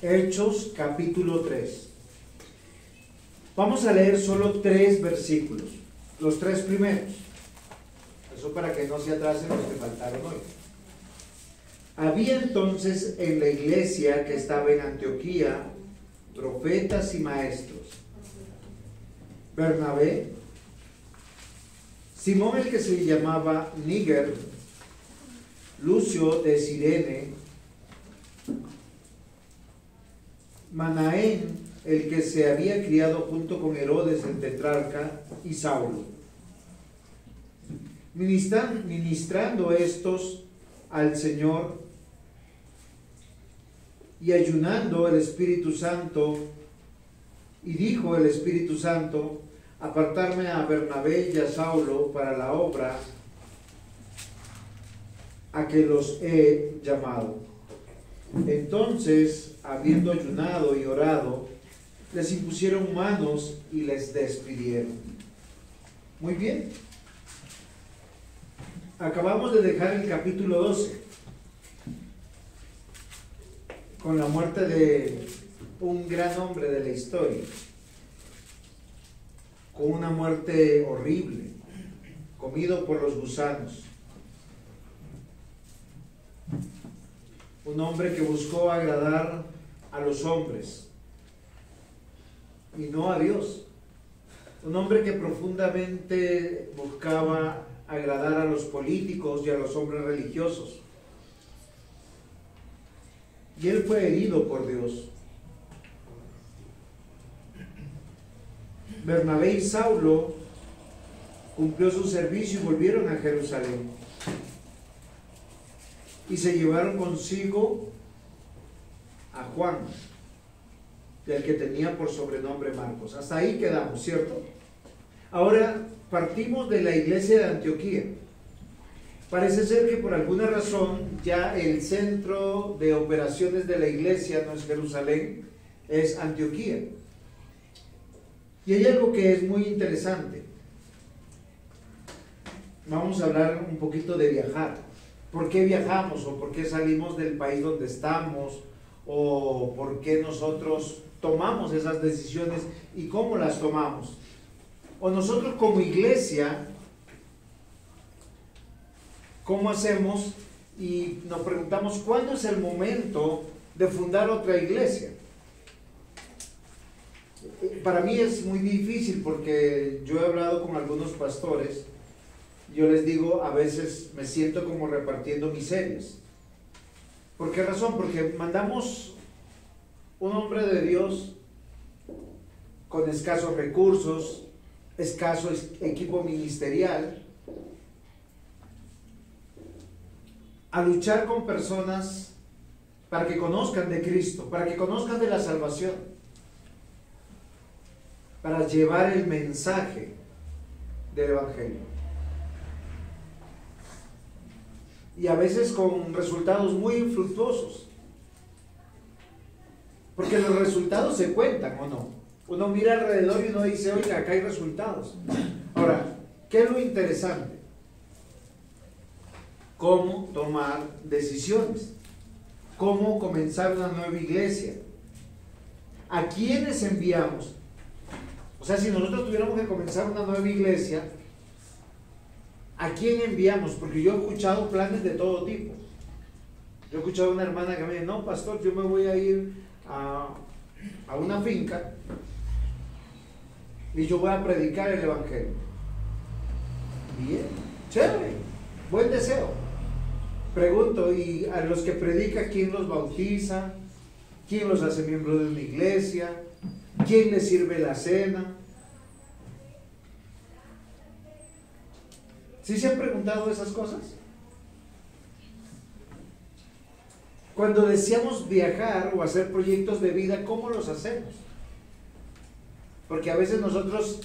Hechos capítulo 3. Vamos a leer solo 3 versículos, los 3 primeros. Eso para que no se atrasen los que faltaron hoy. Había entonces en la iglesia que estaba en Antioquía profetas y maestros: Bernabé, Simón el que se llamaba Níger, Lucio de Cirene, Manaén, el que se había criado junto con Herodes el tetrarca, y Saulo. Ministrando estos al Señor y ayunando el Espíritu Santo, y dijo el Espíritu Santo: apartarme a Bernabé y a Saulo para la obra a que los he llamado. Entonces, habiendo ayunado y orado, les impusieron manos y les despidieron. Muy bien. Acabamos de dejar el capítulo 12 con la muerte de un gran hombre de la historia, con una muerte horrible, comido por los gusanos. Un hombre que buscó agradar a los hombres y no a Dios. Un hombre que profundamente buscaba agradar a los políticos y a los hombres religiosos. Y él fue herido por Dios. Bernabé y Saulo cumplió su servicio y volvieron a Jerusalén. Y se llevaron consigo a Juan, del que tenía por sobrenombre Marcos. Hasta ahí quedamos, ¿cierto? Ahora partimos de la iglesia de Antioquía. Parece ser que por alguna razón ya el centro de operaciones de la iglesia no es Jerusalén, es Antioquía. Y hay algo que es muy interesante. Vamos a hablar un poquito de viajar. ¿Por qué viajamos? ¿O por qué salimos del país donde estamos? ¿O por qué nosotros tomamos esas decisiones y cómo las tomamos? O nosotros como iglesia, ¿cómo hacemos? Y nos preguntamos, ¿cuándo es el momento de fundar otra iglesia? Para mí es muy difícil porque yo he hablado con algunos pastores. Yo les digo, a veces me siento como repartiendo miserias. ¿Por qué razón? Porque mandamos un hombre de Dios con escasos recursos, escaso equipo ministerial, a luchar con personas para que conozcan de Cristo, para que conozcan de la salvación, para llevar el mensaje del Evangelio. Y a veces con resultados muy infructuosos. Porque los resultados se cuentan, ¿o no? Uno mira alrededor y uno dice, oiga, acá hay resultados. Ahora, ¿qué es lo interesante? Cómo tomar decisiones. Cómo comenzar una nueva iglesia. ¿A quiénes enviamos? O sea, si nosotros tuviéramos que comenzar una nueva iglesia, ¿a quién enviamos? Porque yo he escuchado planes de todo tipo. Yo he escuchado a una hermana que me dice, no, pastor, yo me voy a ir a una finca y yo voy a predicar el Evangelio. Bien, chévere, buen deseo. Pregunto, ¿y a los que predica quién los bautiza? ¿Quién los hace miembros de una iglesia? ¿Quién les sirve la cena? ¿Sí se han preguntado esas cosas? Cuando deseamos viajar o hacer proyectos de vida, ¿cómo los hacemos? Porque a veces nosotros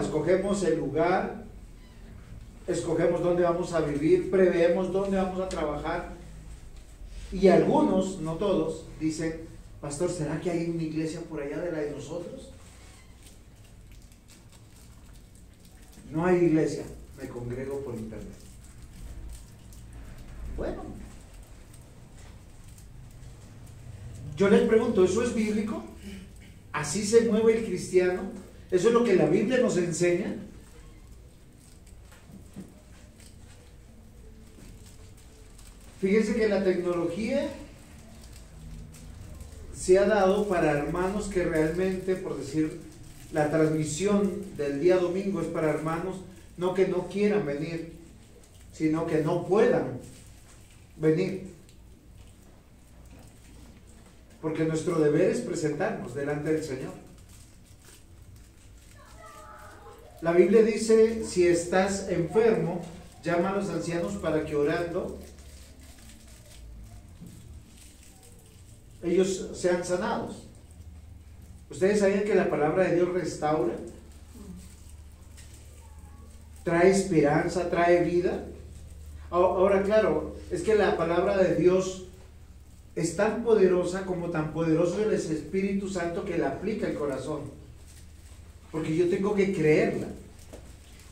escogemos el lugar, escogemos dónde vamos a vivir, preveemos dónde vamos a trabajar. Y algunos, no todos, dicen, pastor, ¿será que hay una iglesia por allá de la de nosotros? No hay iglesia. Me congrego por internet. Bueno, Yo les pregunto, ¿eso es bíblico? ¿Así se mueve el cristiano? ¿Eso es lo que la Biblia nos enseña? Fíjense que la tecnología se ha dado para hermanos que realmente, por decir, la transmisión del día domingo es para hermanos no que no quieran venir, sino que no puedan venir. Porque nuestro deber es presentarnos delante del Señor. La Biblia dice, si estás enfermo, llama a los ancianos para que orando ellos sean sanados. ¿Ustedes sabían que la palabra de Dios restaura? Trae esperanza, trae vida. Ahora, claro, es que la palabra de Dios es tan poderosa como tan poderoso es el Espíritu Santo que la aplica al corazón. Porque yo tengo que creerla.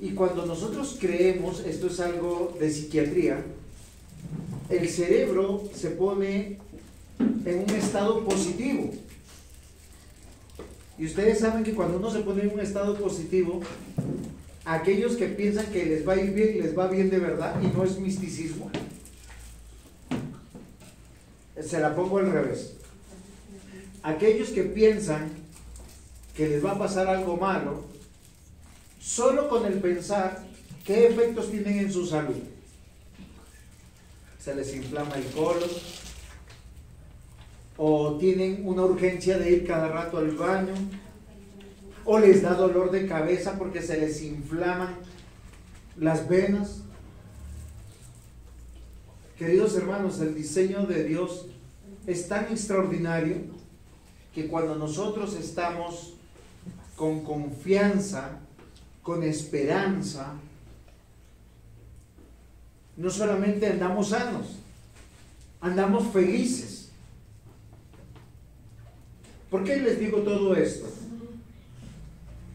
Y cuando nosotros creemos, esto es algo de psiquiatría, el cerebro se pone en un estado positivo. Y ustedes saben que cuando uno se pone en un estado positivo, aquellos que piensan que les va a ir bien, les va bien de verdad, y no es misticismo. Se la pongo al revés. Aquellos que piensan que les va a pasar algo malo, solo con el pensar, ¿qué efectos tienen en su salud? Se les inflama el colon, o tienen una urgencia de ir cada rato al baño, o les da dolor de cabeza porque se les inflaman las venas. Queridos hermanos, el diseño de Dios es tan extraordinario que cuando nosotros estamos con confianza, con esperanza, no solamente andamos sanos, andamos felices. ¿Por qué les digo todo esto?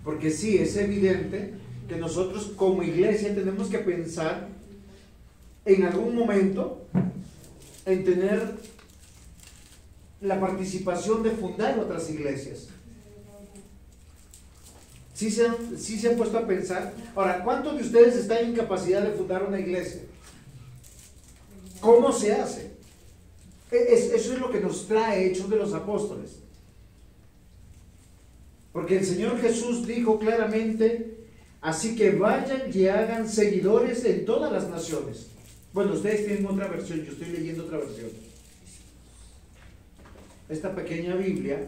Porque sí, es evidente que nosotros como iglesia tenemos que pensar en algún momento en tener la participación de fundar otras iglesias. ¿Sí se han puesto a pensar? Ahora, ¿cuántos de ustedes están en capacidad de fundar una iglesia? ¿Cómo se hace? Eso es lo que nos trae Hechos de los Apóstoles. Porque el Señor Jesús dijo claramente, así que vayan y hagan seguidores en todas las naciones. Bueno, ustedes tienen otra versión, yo estoy leyendo otra versión. Esta pequeña Biblia,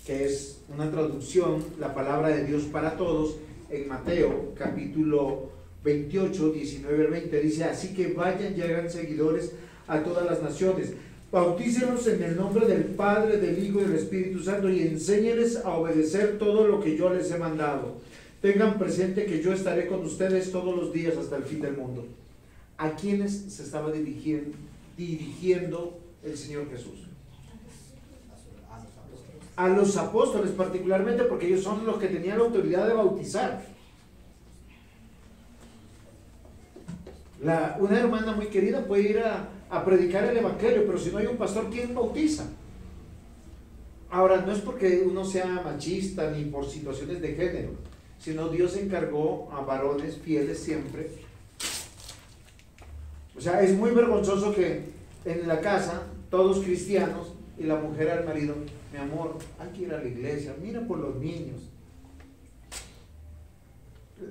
que es una traducción, la palabra de Dios para todos, en Mateo capítulo 28, 19 al 20, dice, así que vayan y hagan seguidores a todas las naciones. Bautícenlos en el nombre del Padre, del Hijo y del Espíritu Santo y enséñenles a obedecer todo lo que yo les he mandado. Tengan presente que yo estaré con ustedes todos los días hasta el fin del mundo. ¿A quiénes se estaba dirigiendo el Señor Jesús? A los apóstoles particularmente, porque ellos son los que tenían la autoridad de bautizar. Una hermana muy querida puede ir a predicar el evangelio, pero si no hay un pastor, ¿quién bautiza? Ahora, no es porque uno sea machista ni por situaciones de género, sino Dios encargó a varones fieles siempre. O sea, es muy vergonzoso que en la casa, todos cristianos, y la mujer al marido, mi amor, hay que ir a la iglesia, mira por los niños.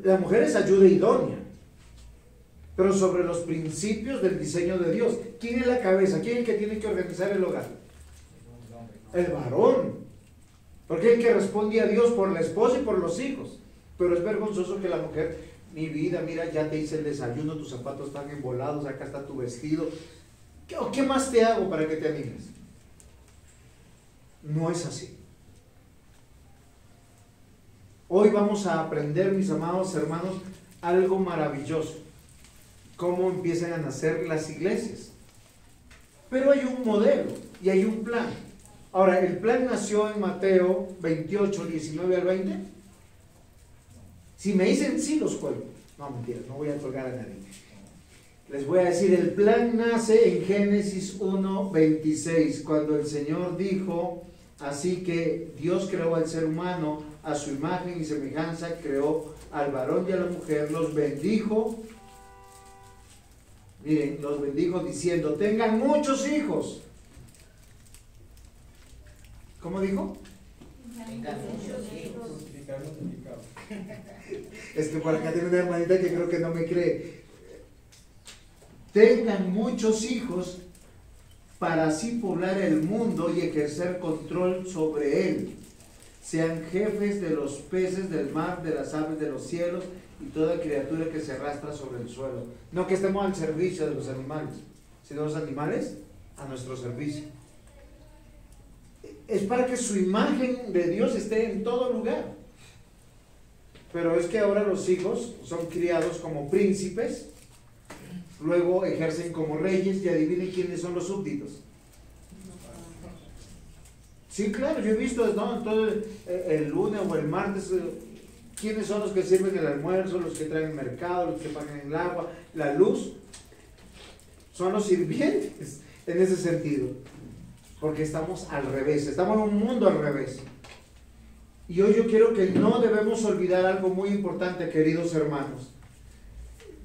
La mujer es ayuda idónea, pero sobre los principios del diseño de Dios. ¿Quién es la cabeza? ¿Quién es el que tiene que organizar el hogar? El varón. Porque es el que responde a Dios por la esposa y por los hijos. Pero es vergonzoso que la mujer, mi vida, mira, ya te hice el desayuno, tus zapatos están embolados, acá está tu vestido. ¿Qué más te hago para que te animes? No es así. Hoy vamos a aprender, mis amados hermanos, algo maravilloso. Cómo empiezan a nacer las iglesias. Pero hay un modelo y hay un plan. Ahora, el plan nació en Mateo 28, 19 al 20. Si me dicen sí, los cuelgo. No, mentira, no voy a colgar a nadie. Les voy a decir, el plan nace en Génesis 1:26, cuando el Señor dijo, así que Dios creó al ser humano, a su imagen y semejanza creó al varón y a la mujer, los bendijo. Miren, los bendijo diciendo, tengan muchos hijos. ¿Cómo dijo? Tengan muchos hijos. Es que por acá tengo una hermanita que creo que no me cree. Tengan muchos hijos para así poblar el mundo y ejercer control sobre él. Sean jefes de los peces del mar, de las aves de los cielos y toda criatura que se arrastra sobre el suelo. No que estemos al servicio de los animales, sino los animales a nuestro servicio. Es para que su imagen de Dios esté en todo lugar. Pero es que ahora los hijos son criados como príncipes, luego ejercen como reyes y adivinen quiénes son los súbditos. Sí, claro, yo he visto, ¿no? Todo el lunes o el martes, quiénes son los que sirven el almuerzo, los que traen el mercado, los que pagan el agua, la luz. Son los sirvientes en ese sentido. Porque estamos al revés, estamos en un mundo al revés. Y hoy yo quiero que no debemos olvidar algo muy importante, queridos hermanos.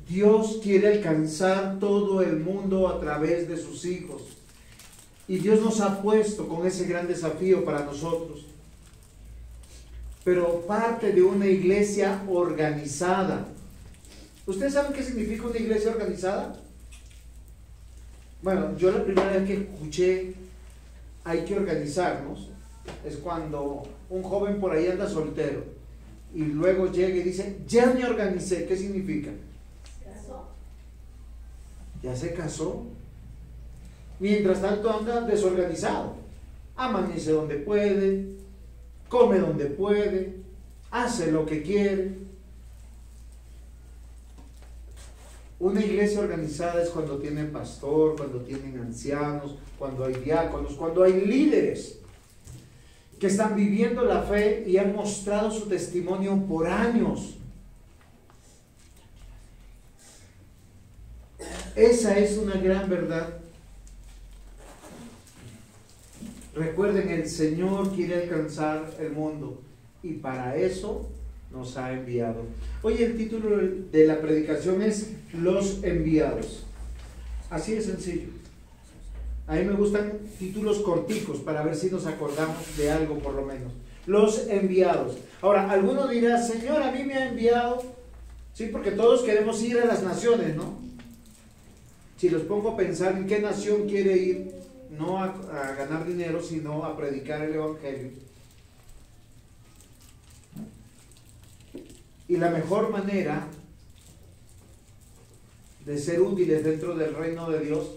Dios quiere alcanzar todo el mundo a través de sus hijos. Y Dios nos ha puesto con ese gran desafío para nosotros. Pero parte de una iglesia organizada. ¿Ustedes saben qué significa una iglesia organizada? Bueno, yo la primera vez que escuché hay que organizarnos es cuando un joven por ahí anda soltero y luego llega y dice, ya me organicé. ¿Qué significa? Ya se casó. Mientras tanto anda desorganizado. Amanece donde puede, come donde puede, hace lo que quiere. Una iglesia organizada es cuando tiene pastor, cuando tienen ancianos, cuando hay diáconos, cuando hay líderes que están viviendo la fe y han mostrado su testimonio por años. Esa es una gran verdad. Recuerden, el Señor quiere alcanzar el mundo y para eso nos ha enviado. Hoy el título de la predicación es Los enviados. Así de sencillo. A mí me gustan títulos corticos para ver si nos acordamos de algo por lo menos. Los enviados. Ahora, alguno dirá, Señor, a mí me ha enviado. Sí, porque todos queremos ir a las naciones, ¿no? Si los pongo a pensar en qué nación quiere ir, no a ganar dinero, sino a predicar el Evangelio. Y la mejor manera de ser útiles dentro del reino de Dios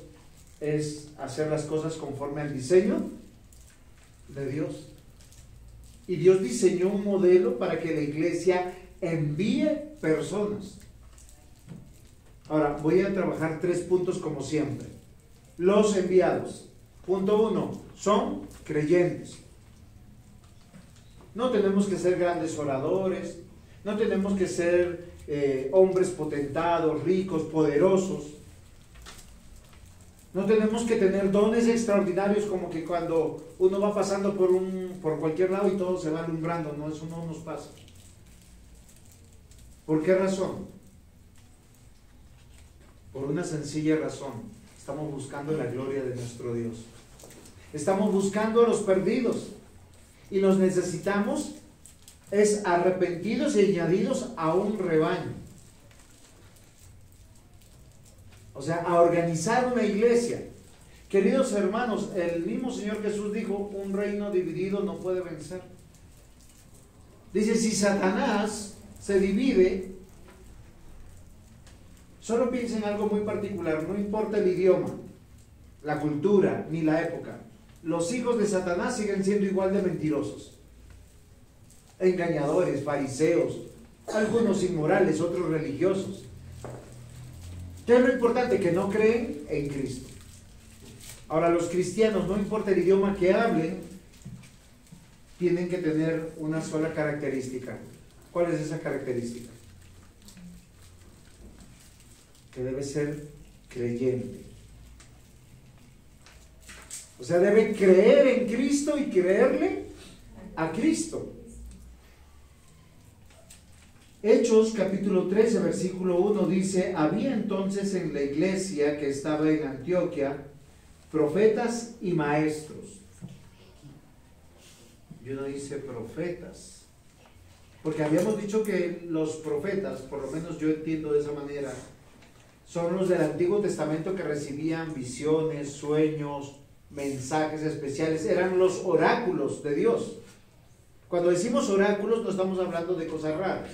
es hacer las cosas conforme al diseño de Dios. Y Dios diseñó un modelo para que la iglesia envíe personas. Ahora, voy a trabajar 3 puntos como siempre. Los enviados. Punto 1, son creyentes. No tenemos que ser grandes oradores, no tenemos que ser hombres potentados, ricos, poderosos. No tenemos que tener dones extraordinarios como que cuando uno va pasando por cualquier lado y todo se va alumbrando. No, eso no nos pasa. ¿Por qué razón? Por una sencilla razón. Estamos buscando la gloria de nuestro Dios. Estamos buscando a los perdidos. Y los necesitamos es arrepentidos y añadidos a un rebaño. O sea, a organizar una iglesia. Queridos hermanos, el mismo Señor Jesús dijo, un reino dividido no puede vencer. Dice, si Satanás se divide, solo piensa en algo muy particular, no importa el idioma, la cultura, ni la época. Los hijos de Satanás siguen siendo igual de mentirosos, engañadores, fariseos, algunos inmorales, otros religiosos. ¿Qué es lo importante? Que no creen en Cristo. Ahora, los cristianos, no importa el idioma que hablen, tienen que tener una sola característica. ¿Cuál es esa característica? Que debe ser creyente. O sea, debe creer en Cristo y creerle a Cristo. Hechos capítulo 13, versículo 1 dice: había entonces en la iglesia que estaba en Antioquia profetas y maestros. Y uno dice profetas, porque habíamos dicho que los profetas, por lo menos yo entiendo de esa manera, son los del Antiguo Testamento que recibían visiones, sueños, mensajes especiales, eran los oráculos de Dios. Cuando decimos oráculos no estamos hablando de cosas raras.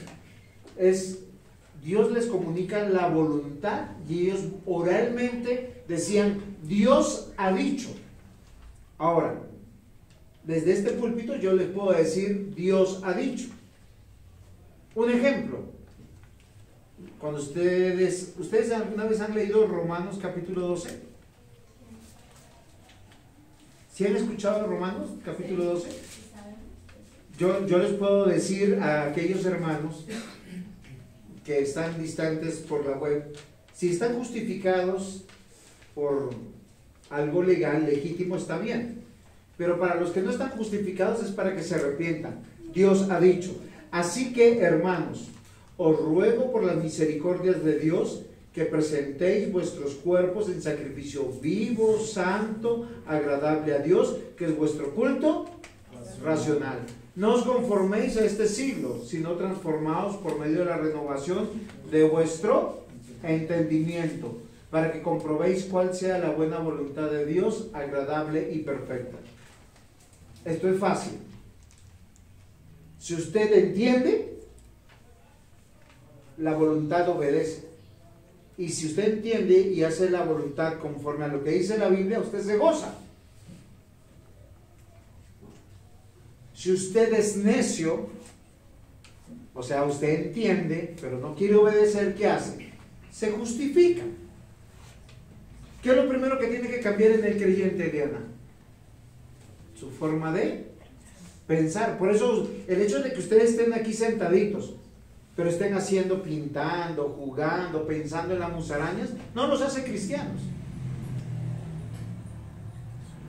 Dios les comunica la voluntad y ellos oralmente decían: Dios ha dicho. Ahora, desde este púlpito yo les puedo decir: Dios ha dicho. Un ejemplo: cuando ustedes alguna vez han leído Romanos capítulo 12, ¿sí han escuchado Romanos capítulo 12? Yo les puedo decir a aquellos hermanos que están distantes por la web, si están justificados por algo legal, legítimo, está bien, pero para los que no están justificados es para que se arrepientan. Dios ha dicho: así que, hermanos, os ruego por las misericordias de Dios que presentéis vuestros cuerpos en sacrificio vivo, santo, agradable a Dios, que es vuestro culto racional. No os conforméis a este siglo, sino transformaos por medio de la renovación de vuestro entendimiento, para que comprobéis cuál sea la buena voluntad de Dios, agradable y perfecta. Esto es fácil. Si usted entiende, la voluntad obedece. Y si usted entiende y hace la voluntad conforme a lo que dice la Biblia, usted se goza. Si usted es necio, o sea, usted entiende, pero no quiere obedecer, ¿qué hace? Se justifica. ¿Qué es lo primero que tiene que cambiar en el creyente, Diana? Su forma de pensar. Por eso, el hecho de que ustedes estén aquí sentaditos, pero estén haciendo, pintando, jugando, pensando en las musarañas, no los hace cristianos.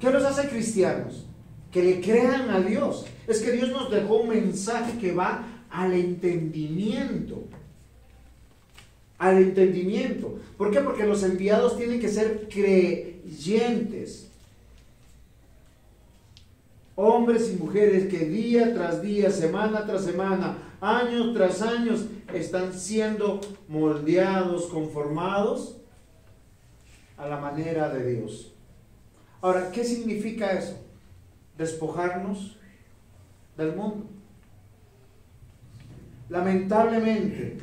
¿Qué los hace cristianos? Que le crean a Dios. Es que Dios nos dejó un mensaje que va al entendimiento. Al entendimiento. ¿Por qué? Porque los enviados tienen que ser creyentes. Hombres y mujeres que día tras día, semana tras semana, años tras años, están siendo moldeados, conformados a la manera de Dios. Ahora, ¿qué significa eso? Despojarnos del mundo. Lamentablemente,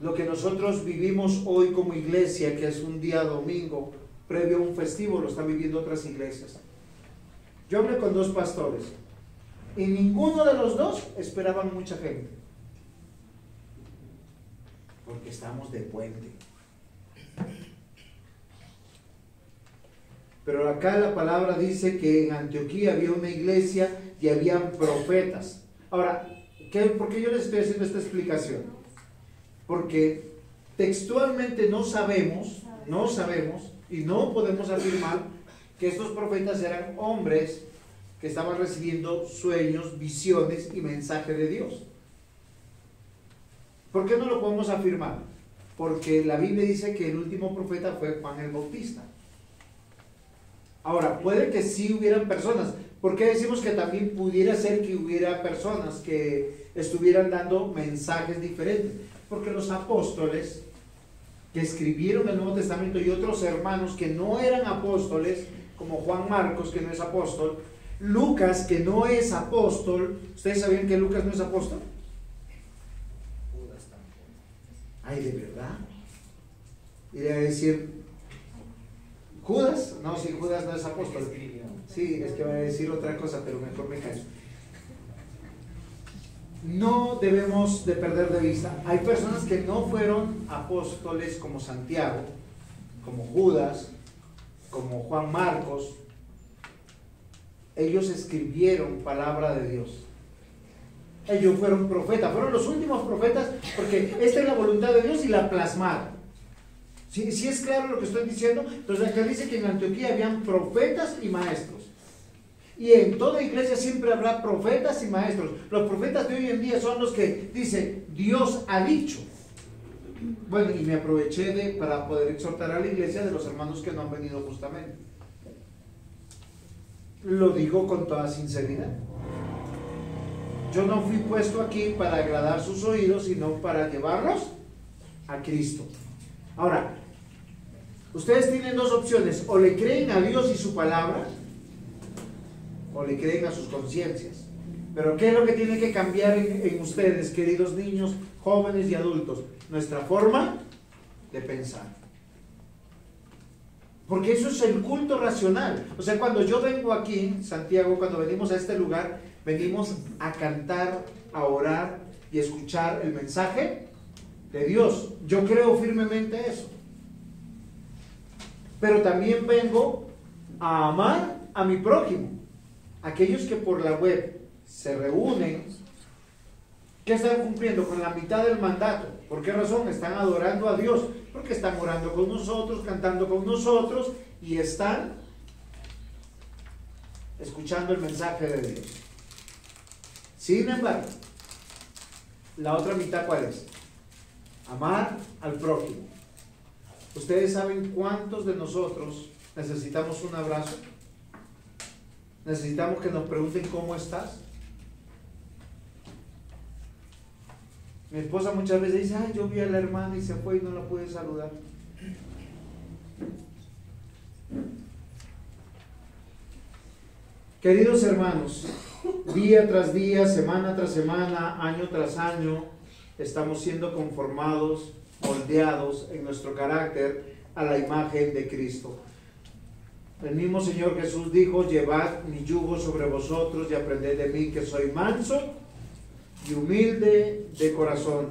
lo que nosotros vivimos hoy como iglesia, que es un día domingo previo a un festivo, lo están viviendo otras iglesias. Yo hablé con 2 pastores y ninguno de los 2 esperaban mucha gente, porque estamos de puente. Pero acá la palabra dice que en Antioquía había una iglesia y habían profetas. Ahora, ¿por qué yo les estoy haciendo esta explicación? Porque textualmente no sabemos y no podemos afirmar que estos profetas eran hombres que estaban recibiendo sueños, visiones y mensaje de Dios. ¿Por qué no lo podemos afirmar? Porque la Biblia dice que el último profeta fue Juan el Bautista. Ahora, puede que sí hubieran personas. ¿Por qué decimos que también pudiera ser que hubiera personas que estuvieran dando mensajes diferentes? Porque los apóstoles que escribieron el Nuevo Testamento y otros hermanos que no eran apóstoles, como Juan Marcos, que no es apóstol, Lucas, que no es apóstol. ¿Ustedes sabían que Lucas no es apóstol? Judas tampoco. Ay, ¿de verdad? Iría a decir, ¿Judas? No, si Judas no es apóstol. Sí, es que va a decir otra cosa, pero mejor me callo. No debemos de perder de vista. Hay personas que no fueron apóstoles como Santiago, como Judas, como Juan Marcos. Ellos escribieron palabra de Dios. Ellos fueron profetas, fueron los últimos profetas, porque esta es la voluntad de Dios y la plasmaron. ¿Sí, sí es claro lo que estoy diciendo? Entonces acá dice que en Antioquía habían profetas y maestros. Y en toda iglesia siempre habrá profetas y maestros. Los profetas de hoy en día son los que dicen, Dios ha dicho. Bueno, y me aproveché para poder exhortar a la iglesia de los hermanos que no han venido justamente. Lo digo con toda sinceridad. Yo no fui puesto aquí para agradar sus oídos, sino para llevarlos a Cristo. Ahora, ustedes tienen dos opciones: o le creen a Dios y su palabra, o le creen a sus conciencias. Pero ¿qué es lo que tiene que cambiar en ustedes, queridos niños, jóvenes y adultos? Nuestra forma de pensar. Porque eso es el culto racional. O sea, cuando yo vengo aquí, Santiago, cuando venimos a este lugar, venimos a cantar, a orar y escuchar el mensaje de Dios. Yo creo firmemente eso. Pero también vengo a amar a mi prójimo. Aquellos que por la web se reúnen, ¿qué están cumpliendo? Con la mitad del mandato. ¿Por qué razón? Están adorando a Dios, porque están orando con nosotros, cantando con nosotros y están escuchando el mensaje de Dios. Sin embargo, la otra mitad, ¿cuál es? Amar al prójimo. ¿Ustedes saben cuántos de nosotros necesitamos un abrazo? Necesitamos que nos pregunten ¿cómo estás? Mi esposa muchas veces dice, ay, yo vi a la hermana y se fue y no la pude saludar. Queridos hermanos, día tras día, semana tras semana, año tras año, estamos siendo conformados, moldeados en nuestro carácter a la imagen de Cristo. El mismo Señor Jesús dijo, llevad mi yugo sobre vosotros y aprended de mí, que soy manso y humilde de corazón,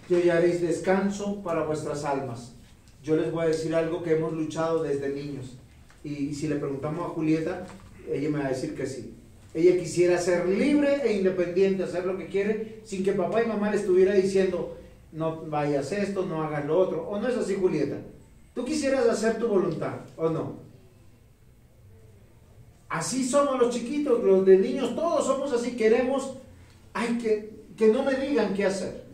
y hallaréis descanso para vuestras almas. Yo les voy a decir algo que hemos luchado desde niños, y si le preguntamos a Julieta, ella me va a decir que sí. Ella quisiera ser libre e independiente, hacer lo que quiere, sin que papá y mamá le estuviera diciendo, no vayas esto, no hagas lo otro. ¿O no es así, Julieta? ¿Tú quisieras hacer tu voluntad o no? Así somos los chiquitos, los de niños, todos somos así, queremos, ay, que no me digan qué hacer.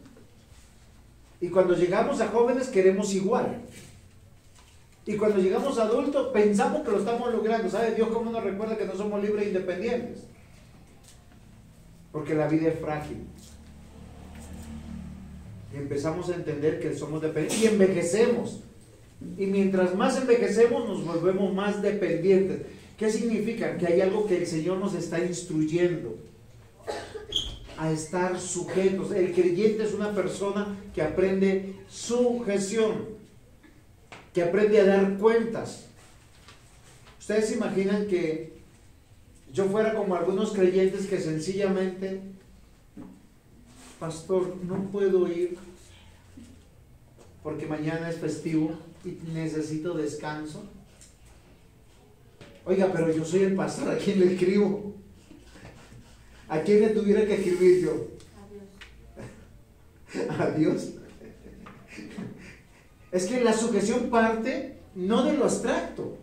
Y cuando llegamos a jóvenes queremos igual. Y cuando llegamos a adultos pensamos que lo estamos logrando. ¿Sabe Dios cómo nos recuerda que no somos libres e independientes? Porque la vida es frágil. Y empezamos a entender que somos dependientes y envejecemos. Y mientras más envejecemos nos volvemos más dependientes. ¿Qué significa? Que hay algo que el Señor nos está instruyendo a estar sujetos. El creyente es una persona que aprende sujeción, que aprende a dar cuentas. ¿Ustedes se imaginan que yo fuera como algunos creyentes que sencillamente, pastor, no puedo ir porque mañana es festivo y necesito descanso? Oiga, pero yo soy el pastor, ¿a quién le escribo? ¿A quién le tuviera que escribir yo? ¿A Dios? Es que la sujeción parte no de lo abstracto.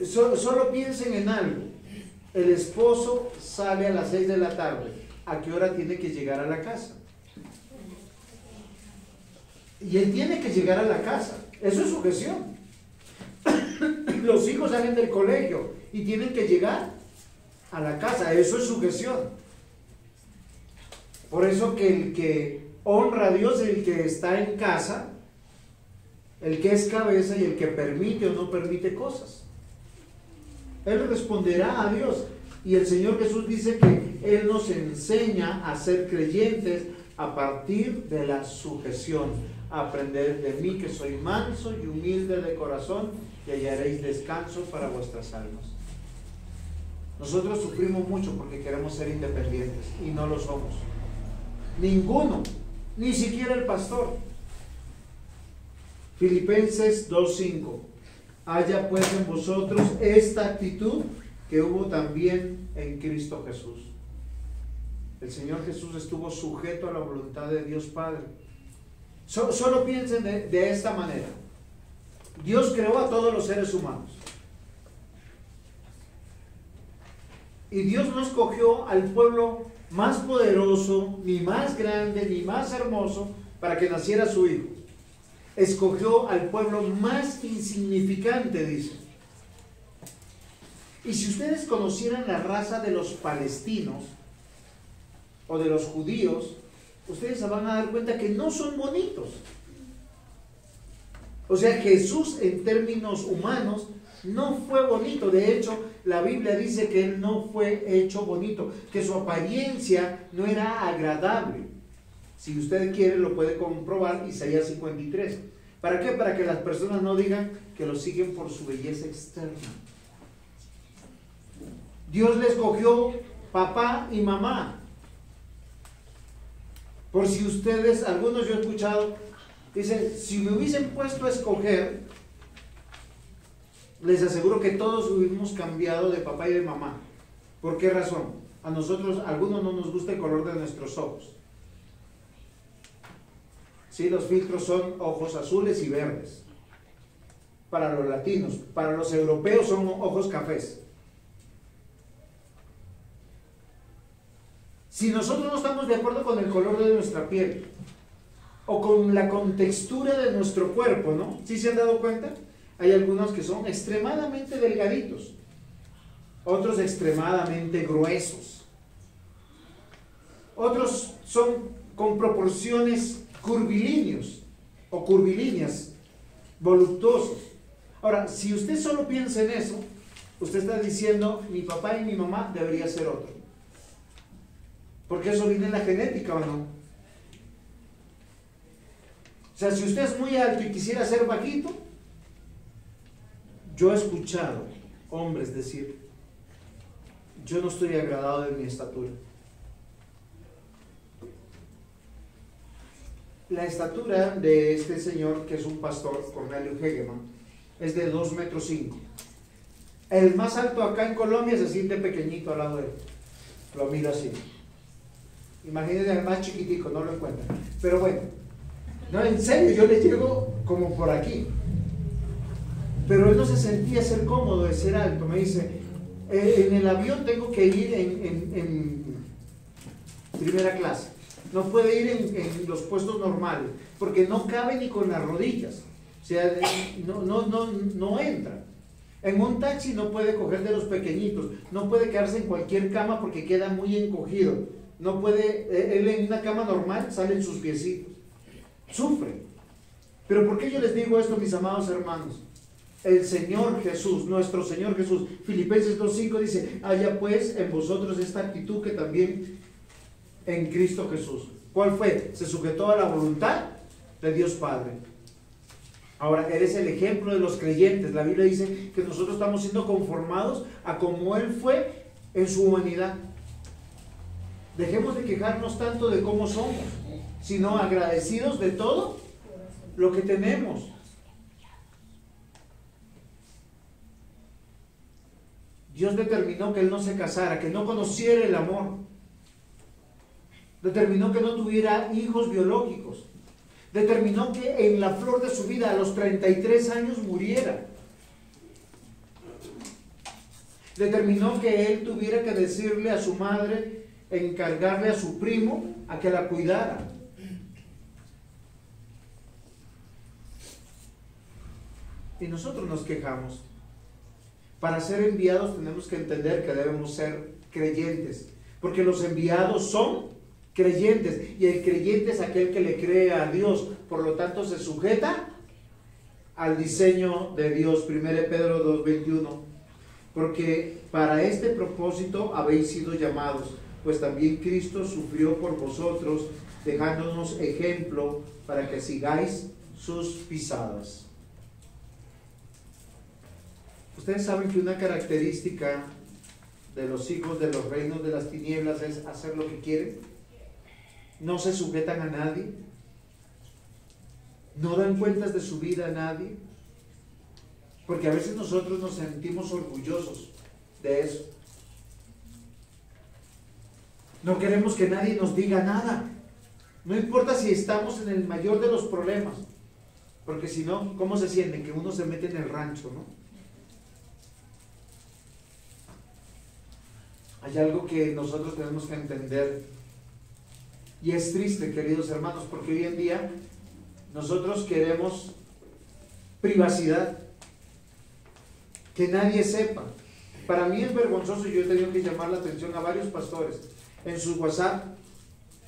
Solo piensen en algo. El esposo sale a las 6 de la tarde. ¿A qué hora tiene que llegar a la casa? Y él tiene que llegar a la casa. Eso es sujeción. Los hijos salen del colegio y tienen que llegar a la casa. Eso es sujeción. Por eso que el que honra a Dios es el que está en casa, el que es cabeza y el que permite o no permite cosas. Él responderá a Dios. Y el Señor Jesús dice que Él nos enseña a ser creyentes a partir de la sujeción. Aprended de mí, que soy manso y humilde de corazón, y hallaréis descanso para vuestras almas. Nosotros sufrimos mucho porque queremos ser independientes y no lo somos. Ninguno, ni siquiera el pastor. Filipenses 2:5. Haya pues en vosotros esta actitud que hubo también en Cristo Jesús. El Señor Jesús estuvo sujeto a la voluntad de Dios Padre. Solo piensen de esta manera. Dios creó a todos los seres humanos. Y Dios no escogió al pueblo más poderoso, ni más grande, ni más hermoso para que naciera su hijo. Escogió al pueblo más insignificante, dice. Y si ustedes conocieran la raza de los palestinos o de los judíos, ustedes se van a dar cuenta que no son bonitos. O sea, Jesús en términos humanos no fue bonito. De hecho, la Biblia dice que Él no fue hecho bonito, que su apariencia no era agradable. Si usted quiere, lo puede comprobar, Isaías 53. ¿Para qué? Para que las personas no digan que lo siguen por su belleza externa. Dios le escogió papá y mamá. Por si ustedes, algunos yo he escuchado, dicen, si me hubiesen puesto a escoger, les aseguro que todos hubiéramos cambiado de papá y de mamá. ¿Por qué razón? A nosotros, a algunos no nos gusta el color de nuestros ojos. Sí, los filtros son ojos azules y verdes. Para los latinos, para los europeos son ojos cafés. Si nosotros no estamos de acuerdo con el color de nuestra piel o con la contextura de nuestro cuerpo, ¿no? ¿Sí se han dado cuenta? Hay algunos que son extremadamente delgaditos, otros extremadamente gruesos, otros son con proporciones curvilíneos o curvilíneas, voluptuosos. Ahora, si usted solo piensa en eso, usted está diciendo, mi papá y mi mamá debería ser otro. Porque eso viene en la genética, ¿o no? O sea, si usted es muy alto y quisiera ser bajito, yo he escuchado hombres decir, yo no estoy agradado de mi estatura. La estatura de este señor, que es un pastor, Cornelio Hegeman, es de 2,5 metros. El más alto acá en Colombia se siente pequeñito al lado de él. Lo miro así. Imagínense al más chiquitico, no lo encuentran. Pero bueno, no, en serio, yo le llego como por aquí. Pero él no se sentía ser cómodo de ser alto. Me dice, en el avión tengo que ir en primera clase. No puede ir en los puestos normales, porque no cabe ni con las rodillas. O sea, no entra. En un taxi no puede coger de los pequeñitos. No puede quedarse en cualquier cama porque queda muy encogido. No puede, él en una cama normal salen sus piecitos. Sufre. Pero ¿por qué yo les digo esto, mis amados hermanos? El Señor Jesús, nuestro Señor Jesús, Filipenses 2:5 dice, haya pues en vosotros esta actitud que también en Cristo Jesús. ¿Cuál fue? Se sujetó a la voluntad de Dios Padre. Ahora, eres el ejemplo de los creyentes. La Biblia dice que nosotros estamos siendo conformados a como Él fue en su humanidad. Dejemos de quejarnos tanto de cómo somos, sino agradecidos de todo lo que tenemos. Dios determinó que Él no se casara, que no conociera el amor. Determinó que no tuviera hijos biológicos. Determinó que en la flor de su vida, a los 33 años, muriera. Determinó que Él tuviera que decirle a su madre, encargarle a su primo a que la cuidara. Y nosotros nos quejamos. Para ser enviados tenemos que entender que debemos ser creyentes, porque los enviados son creyentes, y el creyente es aquel que le cree a Dios, por lo tanto se sujeta al diseño de Dios. 1 Pedro 2:21, porque para este propósito habéis sido llamados, pues también Cristo sufrió por vosotros, dejándonos ejemplo para que sigáis sus pisadas. Ustedes saben que una característica de los hijos de los reinos de las tinieblas es hacer lo que quieren. No se sujetan a nadie. No dan cuentas de su vida a nadie. Porque a veces nosotros nos sentimos orgullosos de eso. No queremos que nadie nos diga nada. No importa si estamos en el mayor de los problemas, porque si no, ¿cómo se siente? Que uno se mete en el rancho, ¿no? Hay algo que nosotros tenemos que entender, y es triste, queridos hermanos, porque hoy en día nosotros queremos privacidad, que nadie sepa. Para mí es vergonzoso, y yo he tenido que llamar la atención a varios pastores. En su WhatsApp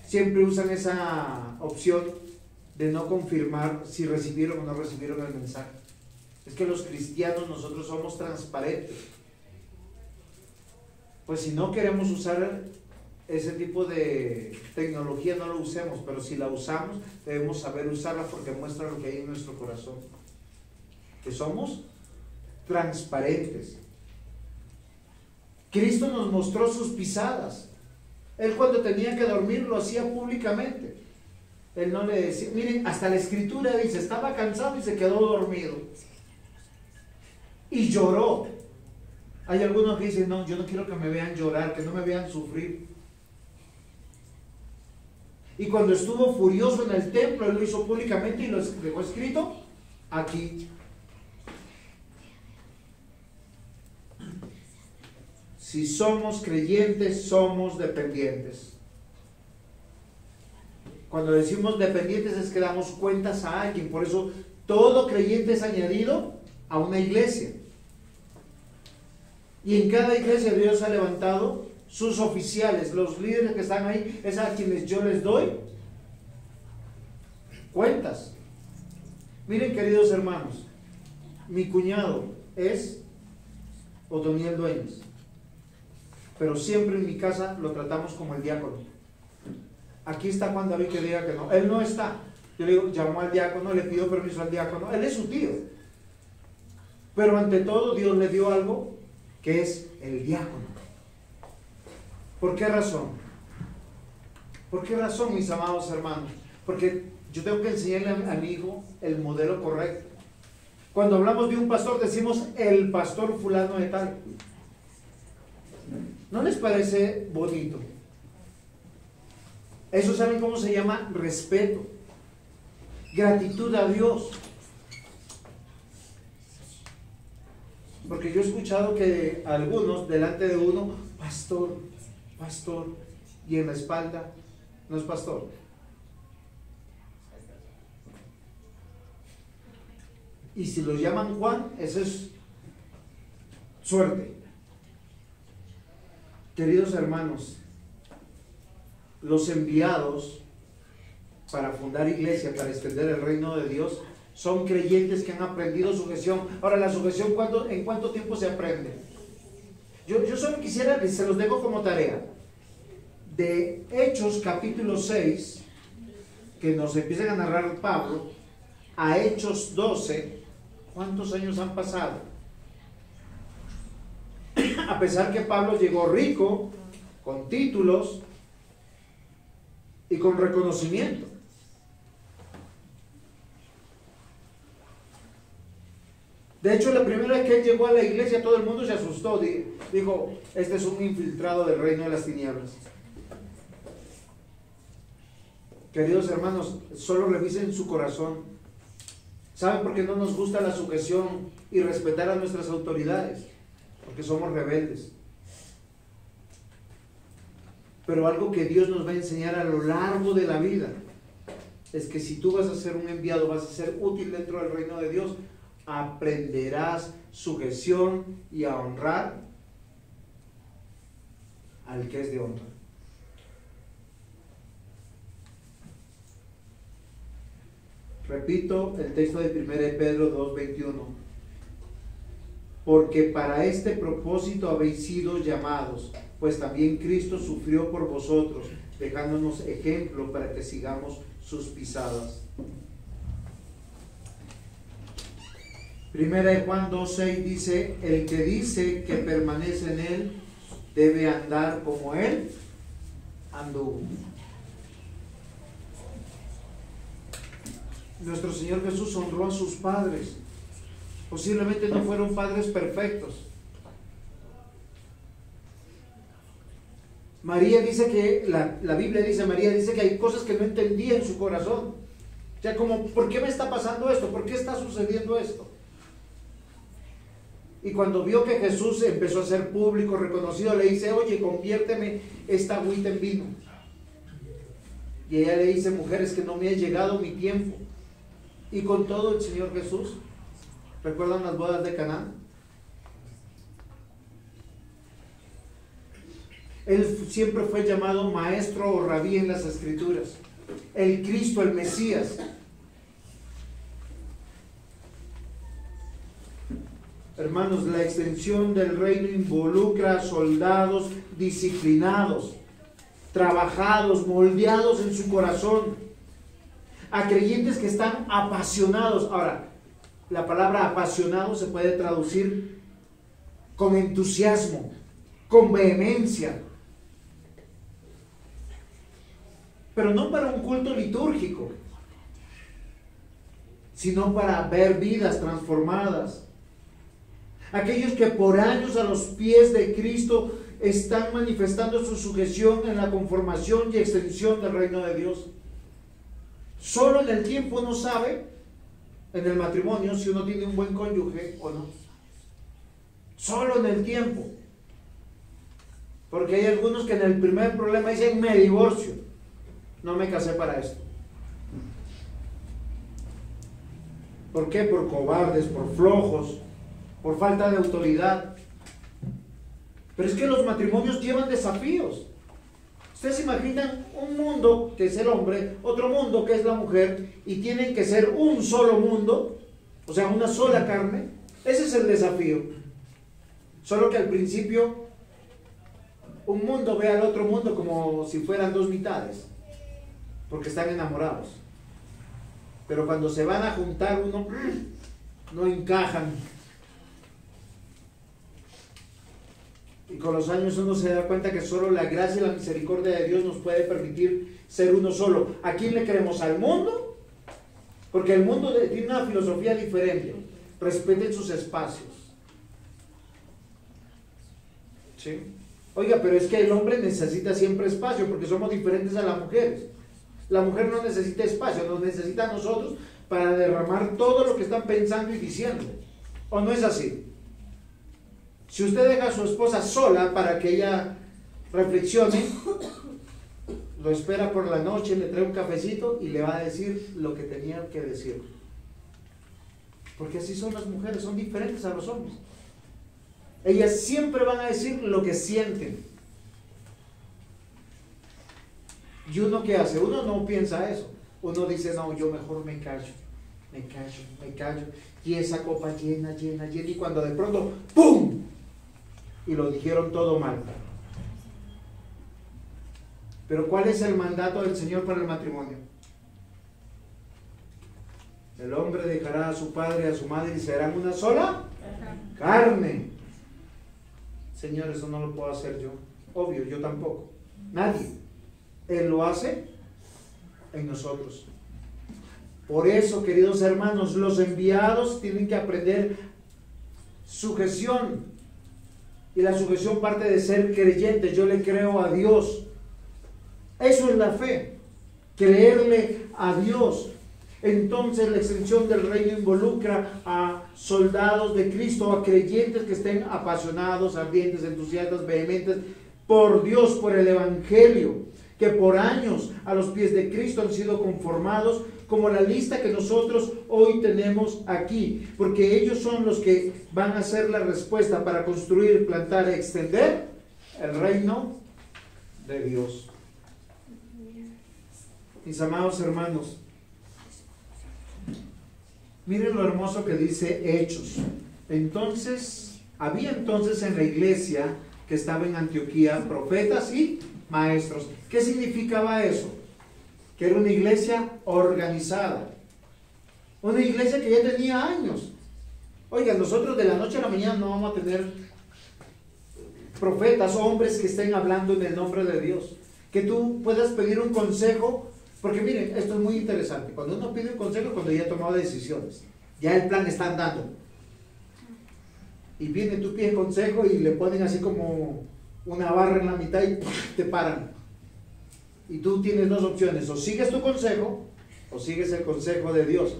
siempre usan esa opción de no confirmar si recibieron o no recibieron el mensaje. Es que los cristianos nosotros somos transparentes. Pues si no queremos usar ese tipo de tecnología, no lo usemos, pero si la usamos, debemos saber usarla porque muestra lo que hay en nuestro corazón. Que somos transparentes. Cristo nos mostró sus pisadas. Él cuando tenía que dormir lo hacía públicamente. Él no le decía, miren, hasta la escritura dice, estaba cansado y se quedó dormido. Y lloró. Hay algunos que dicen, no, yo no quiero que me vean llorar, que no me vean sufrir. Y cuando estuvo furioso en el templo, él lo hizo públicamente y lo dejó escrito aquí. Si somos creyentes, somos dependientes. Cuando decimos dependientes es que damos cuentas a alguien. Por eso todo creyente es añadido a una iglesia. Y en cada iglesia Dios ha levantado sus oficiales, los líderes que están ahí, es a quienes yo les doy cuentas. Miren, queridos hermanos, mi cuñado es Otoniel Dueñas, pero siempre en mi casa lo tratamos como el diácono. Aquí está Juan David que diga que no, él no está. Yo le digo, llamó al diácono, le pidió permiso al diácono, él es su tío. Pero ante todo Dios le dio algo que es el diácono. ¿Por qué razón? ¿Por qué razón, mis amados hermanos? Porque yo tengo que enseñarle a mi hijo el modelo correcto. Cuando hablamos de un pastor decimos el pastor fulano de tal. ¿No les parece bonito? Eso, ¿saben cómo se llama? Respeto, gratitud a Dios. Porque yo he escuchado que algunos delante de uno, pastor, pastor, y en la espalda no es pastor. Y si lo llaman Juan, eso es suerte. Queridos hermanos, los enviados para fundar iglesia, para extender el reino de Dios, son creyentes que han aprendido sujeción. Ahora, la sujeción, ¿en cuánto tiempo se aprende? Yo solo quisiera que se los dejo como tarea. De Hechos capítulo 6, que nos empiezan a narrar Pablo, a Hechos 12, ¿cuántos años han pasado? A pesar que Pablo llegó rico, con títulos y con reconocimiento. De hecho, la primera vez que él llegó a la iglesia, todo el mundo se asustó. Dijo, este es un infiltrado del reino de las tinieblas. Queridos hermanos, solo revisen su corazón. ¿Saben por qué no nos gusta la sujeción y respetar a nuestras autoridades? Porque somos rebeldes. Pero algo que Dios nos va a enseñar a lo largo de la vida es que si tú vas a ser un enviado, vas a ser útil dentro del reino de Dios, aprenderás sujeción y a honrar al que es de honra. Repito el texto de 1 Pedro 2:21. Porque para este propósito habéis sido llamados, pues también Cristo sufrió por vosotros, dejándonos ejemplo para que sigamos sus pisadas. 1 Juan 2:6 dice, el que dice que permanece en él, debe andar como él anduvo. Nuestro Señor Jesús honró a sus padres. Posiblemente no fueron padres perfectos, María dice que, la Biblia dice, María dice que hay cosas que no entendía en su corazón. O sea, como, ¿por qué me está pasando esto? ¿Por qué está sucediendo esto? Y cuando vio que Jesús empezó a ser público, reconocido, le dice, oye, conviérteme esta agüita en vino. Y ella le dice, mujer, es que no me ha llegado mi tiempo. Y con todo el Señor Jesús, ¿recuerdan las bodas de Caná? Él siempre fue llamado maestro o rabí en las Escrituras. El Cristo, el Mesías. Hermanos, la extensión del reino involucra a soldados disciplinados, trabajados, moldeados en su corazón, a creyentes que están apasionados. Ahora, la palabra apasionado se puede traducir con entusiasmo, con vehemencia, pero no para un culto litúrgico, sino para ver vidas transformadas. Aquellos que por años a los pies de Cristo están manifestando su sujeción en la conformación y extensión del reino de Dios. Solo en el tiempo uno sabe, en el matrimonio, si uno tiene un buen cónyuge o no. Solo en el tiempo. Porque hay algunos que en el primer problema dicen, me divorcio. No me casé para esto. ¿Por qué? Por cobardes, por flojos, por falta de autoridad. Pero es que los matrimonios llevan desafíos. Ustedes se imaginan un mundo que es el hombre, otro mundo que es la mujer, y tienen que ser un solo mundo, o sea, una sola carne. Ese es el desafío. Solo que al principio un mundo ve al otro mundo como si fueran dos mitades, porque están enamorados. Pero cuando se van a juntar, uno no encajan. Y con los años uno se da cuenta que solo la gracia y la misericordia de Dios nos puede permitir ser uno solo. ¿A quién le creemos? ¿Al mundo? Porque el mundo tiene una filosofía diferente. Respeten sus espacios. ¿Sí? Oiga, pero es que el hombre necesita siempre espacio porque somos diferentes a las mujeres. La mujer no necesita espacio, nos necesita a nosotros para derramar todo lo que están pensando y diciendo. ¿O no es así? Si usted deja a su esposa sola para que ella reflexione, lo espera por la noche, le trae un cafecito y le va a decir lo que tenía que decir. Porque así son las mujeres, son diferentes a los hombres. Ellas siempre van a decir lo que sienten. ¿Y uno qué hace? Uno no piensa eso. Uno dice, no, yo mejor me callo. Y esa copa llena, y cuando de pronto, ¡pum!, y lo dijeron todo mal. Pero ¿cuál es el mandato del Señor para el matrimonio? El hombre dejará a su padre y a su madre y serán una sola carne. Señor, eso no lo puedo hacer yo. Obvio, yo tampoco. Nadie. Él lo hace en nosotros. Por eso, queridos hermanos, los enviados tienen que aprender sujeción. Y la sujeción parte de ser creyentes. Yo le creo a Dios. Eso es la fe. Creerle a Dios. Entonces la extensión del reino involucra a soldados de Cristo, a creyentes que estén apasionados, ardientes, entusiastas, vehementes por Dios, por el Evangelio, que por años a los pies de Cristo han sido conformados, como la lista que nosotros hoy tenemos aquí, porque ellos son los que van a ser la respuesta para construir, plantar y extender el reino de Dios. Mis amados hermanos, miren lo hermoso que dice Hechos. Había entonces en la iglesia que estaba en Antioquía profetas y maestros. ¿Qué significaba eso? Que era una iglesia organizada, una iglesia que ya tenía años. Oiga, nosotros de la noche a la mañana no vamos a tener profetas, hombres que estén hablando en el nombre de Dios, que tú puedas pedir un consejo, porque miren, esto es muy interesante. Cuando uno pide un consejo es cuando ya ha tomado decisiones, ya el plan está andando, y viene, tú pides consejo y le ponen así como una barra en la mitad y te paran. Y tú tienes dos opciones: o sigues tu consejo o sigues el consejo de Dios.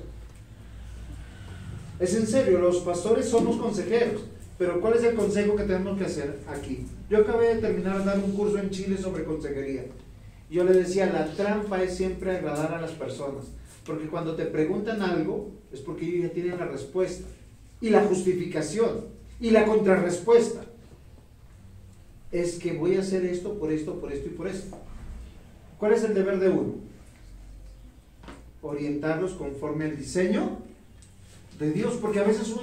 Es en serio, los pastores somos consejeros, pero ¿cuál es el consejo que tenemos que hacer aquí? Yo acabé de terminar de dar un curso en Chile sobre consejería. Yo le decía, la trampa es siempre agradar a las personas, porque cuando te preguntan algo es porque ellos ya tienen la respuesta y la justificación y la contrarrespuesta. Es que voy a hacer esto, por esto, por esto y por esto. ¿Cuál es el deber de uno? Orientarlos conforme al diseño de Dios, porque a veces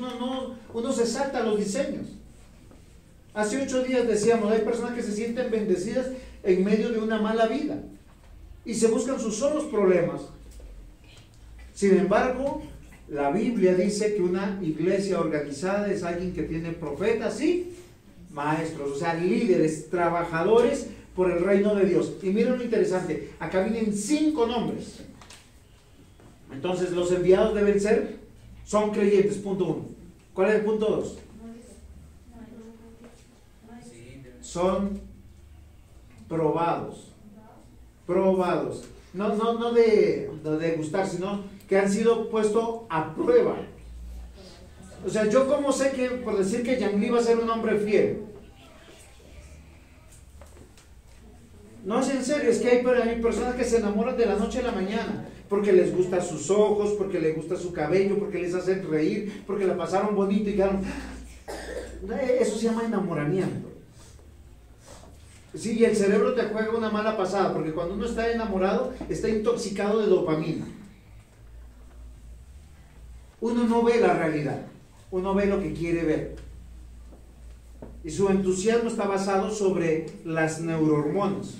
uno se salta a los diseños. Hace 8 días decíamos, hay personas que se sienten bendecidas en medio de una mala vida y se buscan sus solos problemas. Sin embargo, la Biblia dice que una iglesia organizada es alguien que tiene profetas y maestros, o sea, líderes, trabajadores por el reino de Dios. Y miren lo interesante, acá vienen 5 nombres. Entonces los enviados deben ser, son creyentes, punto 1. ¿Cuál es el punto 2? Son probados. Probados. No de gustar, sino que han sido puestos a prueba. O sea, yo como sé que, por decir que Yang-Li va a ser un hombre fiel. No es en serio, es que hay personas que se enamoran de la noche a la mañana, porque les gustan sus ojos, porque les gusta su cabello, porque les hacen reír, porque la pasaron bonito y quedaron... Eso se llama enamoramiento. Sí, y el cerebro te juega una mala pasada, porque cuando uno está enamorado, está intoxicado de dopamina. Uno no ve la realidad, uno ve lo que quiere ver. Y su entusiasmo está basado sobre las neurohormonas.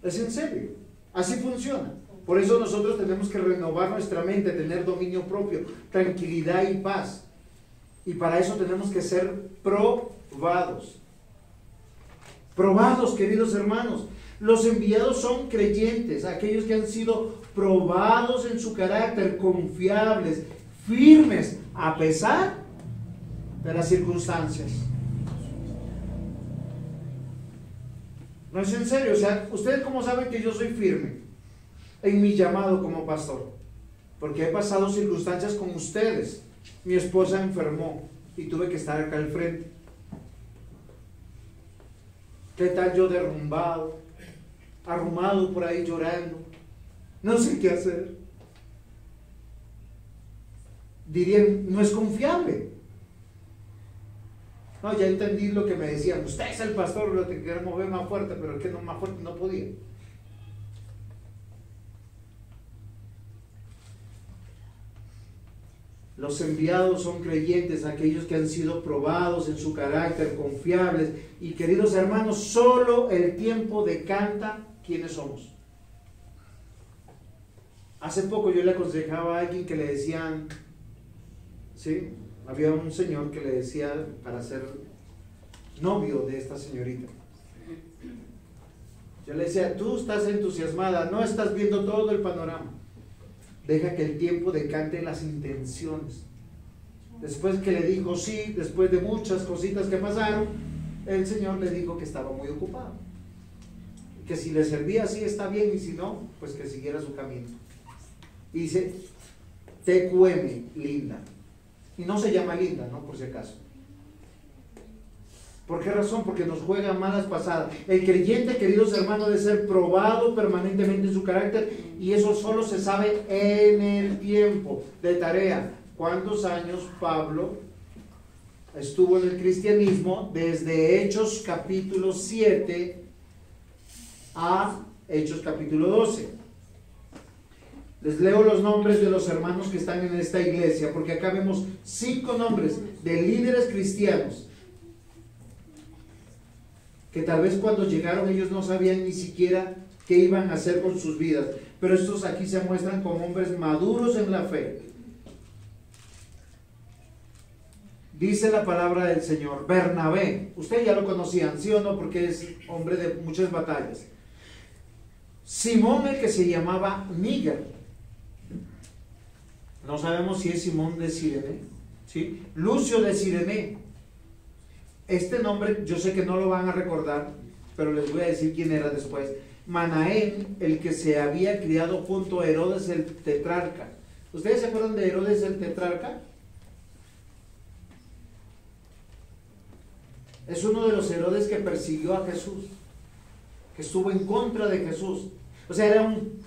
Es en serio, así funciona. Por eso nosotros tenemos que renovar nuestra mente, tener dominio propio, tranquilidad y paz. Y para eso tenemos que ser probados. Probados, queridos hermanos. Los enviados son creyentes, aquellos que han sido probados en su carácter, confiables, firmes, a pesar de las circunstancias. No es en serio, o sea, ¿ustedes cómo saben que yo soy firme en mi llamado como pastor? Porque he pasado circunstancias con ustedes. Mi esposa enfermó y tuve que estar acá al frente. ¿Qué tal yo derrumbado, arrumado por ahí llorando? No sé qué hacer. Dirían, no es confiable. No, ya entendí lo que me decían. Usted es el pastor, lo que queremos ver más fuerte, pero el que no más fuerte no podía. Los enviados son creyentes, aquellos que han sido probados en su carácter, confiables. Y queridos hermanos, solo el tiempo decanta quiénes somos. Hace poco yo le aconsejaba a alguien que le decían, ¿sí? Había un señor que le decía para ser novio de esta señorita. Yo le decía, tú estás entusiasmada, no estás viendo todo el panorama. Deja que el tiempo decante las intenciones. Después que le dijo sí, después de muchas cositas que pasaron, el Señor le dijo que estaba muy ocupado. Que si le servía así está bien, y si no, pues que siguiera su camino. Y dice, te cueme, linda. Y no se llama linda, ¿no? Por si acaso. ¿Por qué razón? Porque nos juega malas pasadas. El creyente, queridos hermanos, debe ser probado permanentemente en su carácter, y eso solo se sabe en el tiempo de tarea. ¿Cuántos años Pablo estuvo en el cristianismo? Desde Hechos capítulo 7 a Hechos capítulo 12. Les leo los nombres de los hermanos que están en esta iglesia, porque acá vemos 5 nombres de líderes cristianos que tal vez cuando llegaron ellos no sabían ni siquiera qué iban a hacer con sus vidas, pero estos aquí se muestran como hombres maduros en la fe. Dice la palabra del Señor, Bernabé, ustedes ya lo conocían, ¿sí o no? Porque es hombre de muchas batallas. Simón, el que se llamaba Níger, no sabemos si es Simón de Cirene, ¿sí? Lucio de Cirene, Este nombre yo sé que no lo van a recordar, pero les voy a decir quién era después. Manaén, el que se había criado junto a Herodes el tetrarca. ¿Ustedes se acuerdan de Herodes el tetrarca? Es uno de los Herodes que persiguió a Jesús, que estuvo en contra de Jesús. O sea, era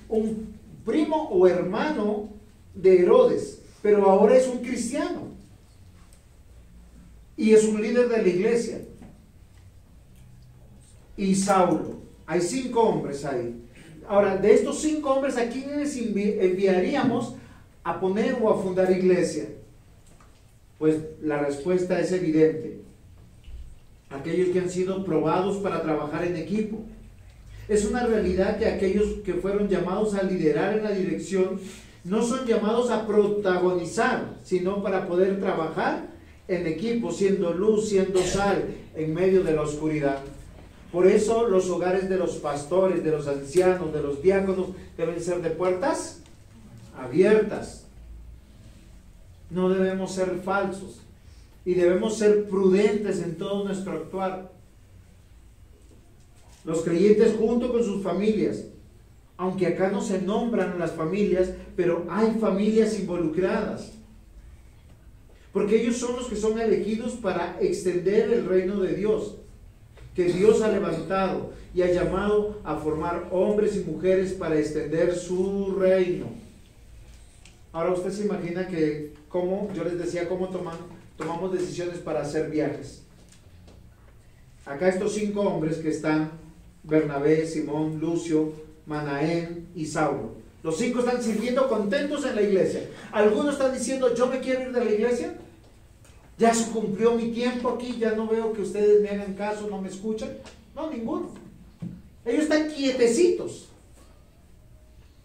un primo o hermano de Herodes, pero ahora es un cristiano. Y es un líder de la iglesia. Y Saulo. Hay 5 hombres ahí. Ahora, de estos 5 hombres, ¿a quiénes enviaríamos a poner o a fundar iglesia? Pues la respuesta es evidente. Aquellos que han sido probados para trabajar en equipo. Es una realidad que aquellos que fueron llamados a liderar en la dirección no son llamados a protagonizar, sino para poder trabajar en equipo, siendo luz, siendo sal en medio de la oscuridad. Por eso los hogares de los pastores, de los ancianos, de los diáconos deben ser de puertas abiertas. No debemos ser falsos y debemos ser prudentes en todo nuestro actuar. Los creyentes junto con sus familias, aunque acá no se nombran las familias, pero hay familias involucradas. Porque ellos son los que son elegidos para extender el reino de Dios, que Dios ha levantado y ha llamado a formar hombres y mujeres para extender su reino. Ahora usted se imagina que, como yo les decía, cómo tomamos decisiones para hacer viajes. Acá estos 5 hombres que están, Bernabé, Simón, Lucio, Manaén y Saulo. Los 5 están sirviendo contentos en la iglesia. Algunos están diciendo, yo me quiero ir de la iglesia. Ya se cumplió mi tiempo aquí, ya no veo que ustedes me hagan caso, no me escuchan. No, ninguno. Ellos están quietecitos.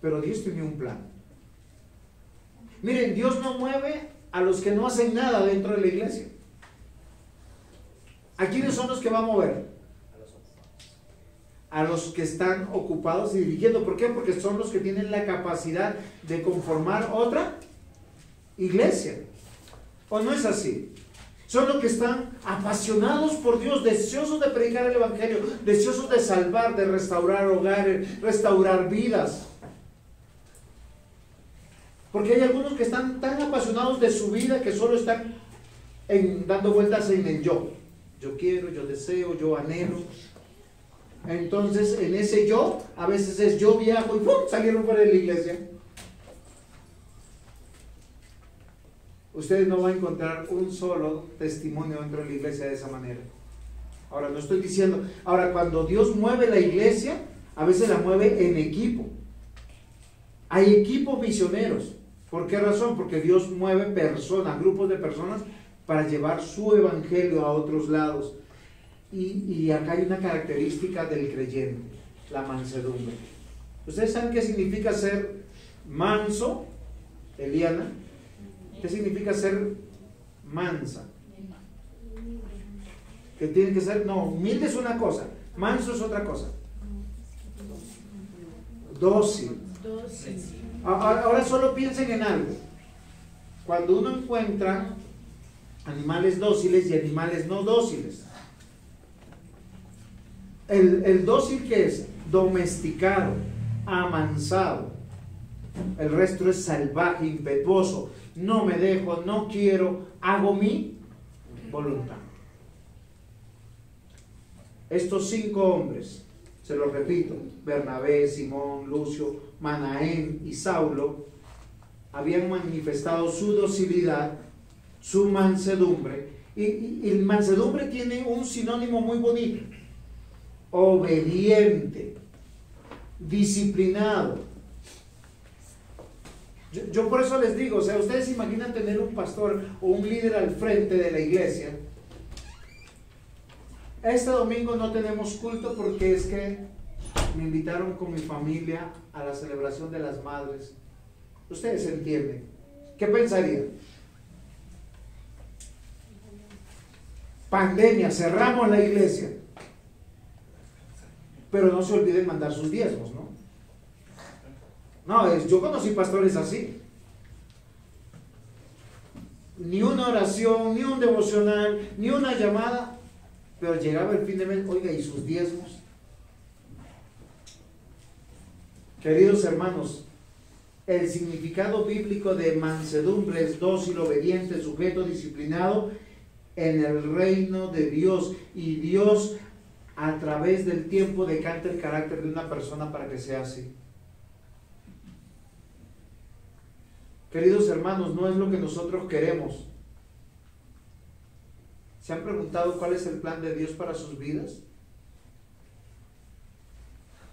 Pero Dios tiene un plan. Miren, Dios no mueve a los que no hacen nada dentro de la iglesia. ¿A quiénes son los que va a mover? A los que están ocupados y dirigiendo. ¿Por qué? Porque son los que tienen la capacidad de conformar otra iglesia. ¿O no es así? Son los que están apasionados por Dios, deseosos de predicar el evangelio, deseosos de salvar, de restaurar hogares, restaurar vidas. Porque hay algunos que están tan apasionados de su vida que solo están dando vueltas en el yo. Yo quiero, yo deseo, yo anhelo. Entonces, en ese yo, a veces es yo viajo y ¡pum!, salieron fuera de la iglesia. Ustedes no van a encontrar un solo testimonio dentro de la iglesia de esa manera. Ahora, no estoy diciendo... Ahora, cuando Dios mueve la iglesia, a veces la mueve en equipo. Hay equipos misioneros. ¿Por qué razón? Porque Dios mueve personas, grupos de personas, para llevar su evangelio a otros lados. Y acá hay una característica del creyente, la mansedumbre. ¿Ustedes saben qué significa ser manso, Eliana? ¿Qué significa ser mansa? Que tiene que ser, no, humilde es una cosa, manso es otra cosa. Dócil. Ahora solo piensen en algo. Cuando uno encuentra animales dóciles y animales no dóciles, el dócil, ¿qué es? Domesticado, amansado. El resto es salvaje, impetuoso. No me dejo, no quiero, hago mi voluntad. Estos 5 hombres, se los repito, Bernabé, Simón, Lucio, Manaén y Saulo, habían manifestado su docilidad, su mansedumbre. Y el mansedumbre tiene un sinónimo muy bonito: obediente, disciplinado. Yo por eso les digo, o sea, ustedes se imaginan tener un pastor o un líder al frente de la iglesia. Este domingo no tenemos culto porque es que me invitaron con mi familia a la celebración de las madres. Ustedes entienden. ¿Qué pensarían? Pandemia, cerramos la iglesia. Pero no se olviden mandar sus diezmos, ¿no? No, yo conocí pastores así. Ni una oración, ni un devocional, ni una llamada. pero llegaba el fin de mes, oiga, ¿y sus diezmos? Queridos hermanos, el significado bíblico de mansedumbre es dócil, obediente, sujeto, disciplinado en el reino de Dios, y Dios a través del tiempo decanta el carácter de una persona para que sea así. Queridos hermanos, no es lo que nosotros queremos. ¿Se han preguntado cuál es el plan de Dios para sus vidas?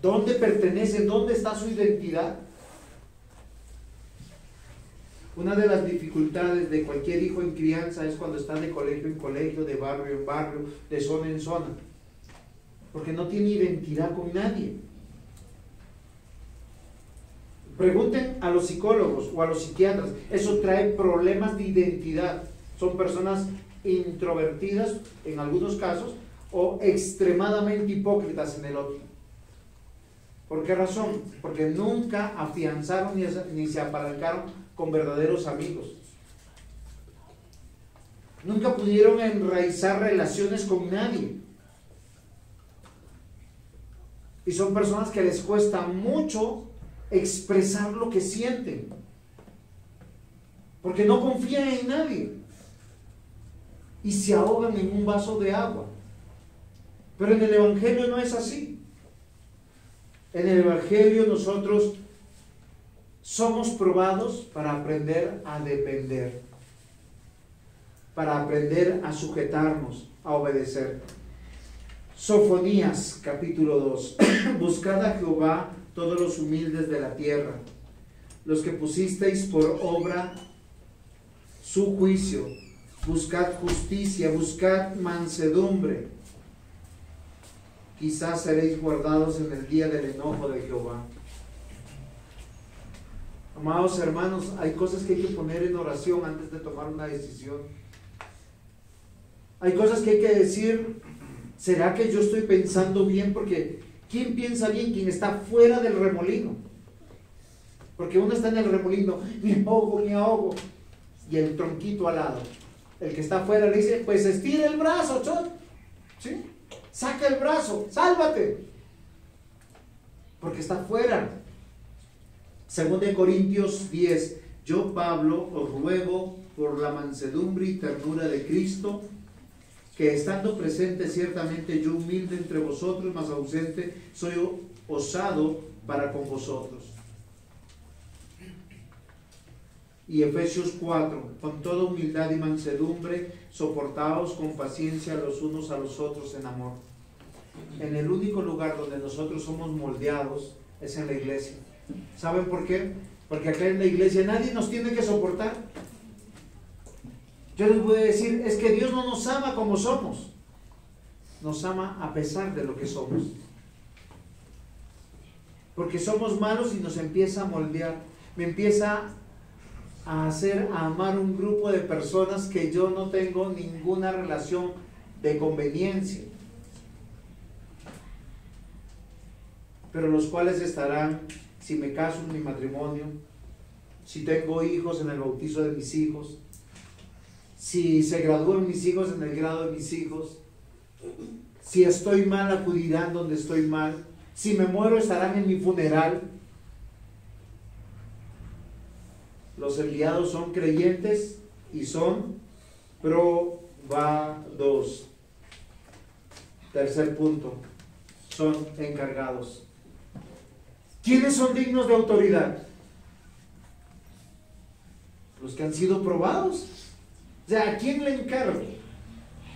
¿Dónde pertenece? ¿Dónde está su identidad? Una de las dificultades de cualquier hijo en crianza es cuando está de colegio en colegio, de barrio en barrio, de zona en zona, porque no tiene identidad con nadie. Pregunten a los psicólogos o a los psiquiatras, eso trae problemas de identidad. Son personas introvertidas en algunos casos o extremadamente hipócritas en el otro. ¿Por qué razón? Porque nunca afianzaron ni se apalancaron con verdaderos amigos. Nunca pudieron enraizar relaciones con nadie. Y son personas que les cuesta mucho expresar lo que sienten, porque no confían en nadie y se ahogan en un vaso de agua. Pero en el Evangelio no es así. En el Evangelio nosotros somos probados para aprender a depender, para aprender a sujetarnos, a obedecer. Sofonías capítulo 2. Buscad a Jehová todos los humildes de la tierra, los que pusisteis por obra su juicio. Buscad justicia, buscad mansedumbre. Quizás seréis guardados en el día del enojo de Jehová. Amados hermanos, hay cosas que hay que poner en oración antes de tomar una decisión. Hay cosas que hay que decir, ¿será que yo estoy pensando bien? Porque ¿quién piensa bien? Quien está fuera del remolino. Porque uno está en el remolino, me ahogo, y el tronquito al lado. El que está afuera le dice, pues estira el brazo, chon. ¿Sí? Saca el brazo, sálvate. Porque está afuera. 2 Corintios 10. Yo, Pablo, os ruego por la mansedumbre y ternura de Cristo, que estando presente ciertamente yo humilde entre vosotros, mas ausente soy osado para con vosotros. Y Efesios 4, con toda humildad y mansedumbre, soportaos con paciencia los unos a los otros en amor. En el único lugar donde nosotros somos moldeados es en la iglesia. ¿Saben por qué? Porque acá en la iglesia nadie nos tiene que soportar. Yo les voy a decir, es que Dios no nos ama como somos. Nos ama a pesar de lo que somos. Porque somos malos y nos empieza a moldear. Me empieza a hacer a amar un grupo de personas que yo no tengo ninguna relación de conveniencia, pero los cuales estarán, si me caso en mi matrimonio, si tengo hijos en el bautizo de mis hijos, si se gradúan mis hijos en el grado de mis hijos, si estoy mal acudirán donde estoy mal, si me muero estarán en mi funeral. Los enviados son creyentes y son probados. Tercer punto, son encargados. ¿Quiénes son dignos de autoridad? Los que han sido probados. O sea, ¿a quién le encargo?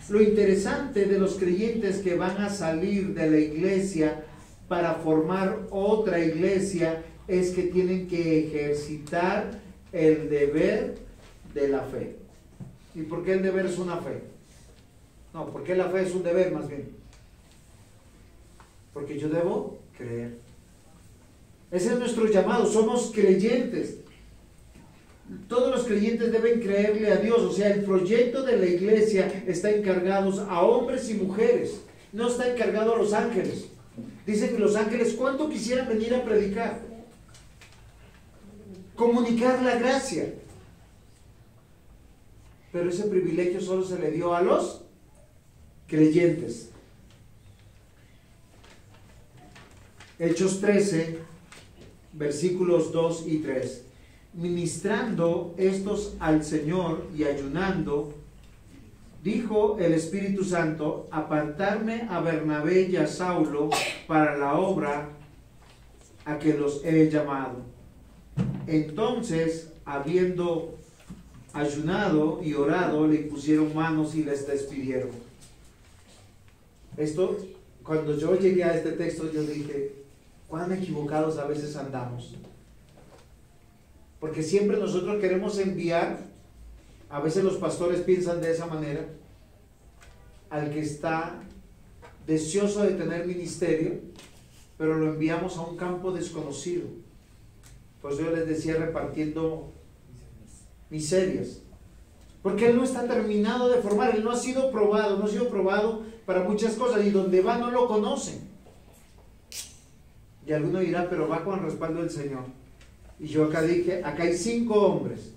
Lo interesante de los creyentes que van a salir de la iglesia para formar otra iglesia es que tienen que ejercitar el deber de la fe. ¿Y por qué el deber es una fe? No, ¿por qué la fe es un deber más bien? Porque yo debo creer. Ese es nuestro llamado, somos creyentes. Todos los creyentes deben creerle a Dios. O sea, el proyecto de la iglesia está encargado a hombres y mujeres. No está encargado a los ángeles. Dicen que los ángeles, ¿cuánto quisieran venir a predicar? Comunicar la gracia. Pero ese privilegio solo se le dio a los creyentes. Hechos 13, versículos 2 y 3. Ministrando estos al Señor y ayunando, dijo el Espíritu Santo: apartarme a Bernabé y a Saulo para la obra a que los he llamado. Entonces, habiendo ayunado y orado, le impusieron manos y les despidieron. Esto, cuando yo llegué a este texto, yo dije: cuán equivocados a veces andamos. Porque siempre nosotros queremos enviar, a veces los pastores piensan de esa manera, al que está deseoso de tener ministerio, pero lo enviamos a un campo desconocido. Pues yo les decía, repartiendo miserias. Porque él no está terminado de formar, él no ha sido probado, no ha sido probado para muchas cosas, y donde va no lo conocen. Y alguno dirá: pero va con el respaldo del Señor. Y yo acá dije: acá hay 5 hombres,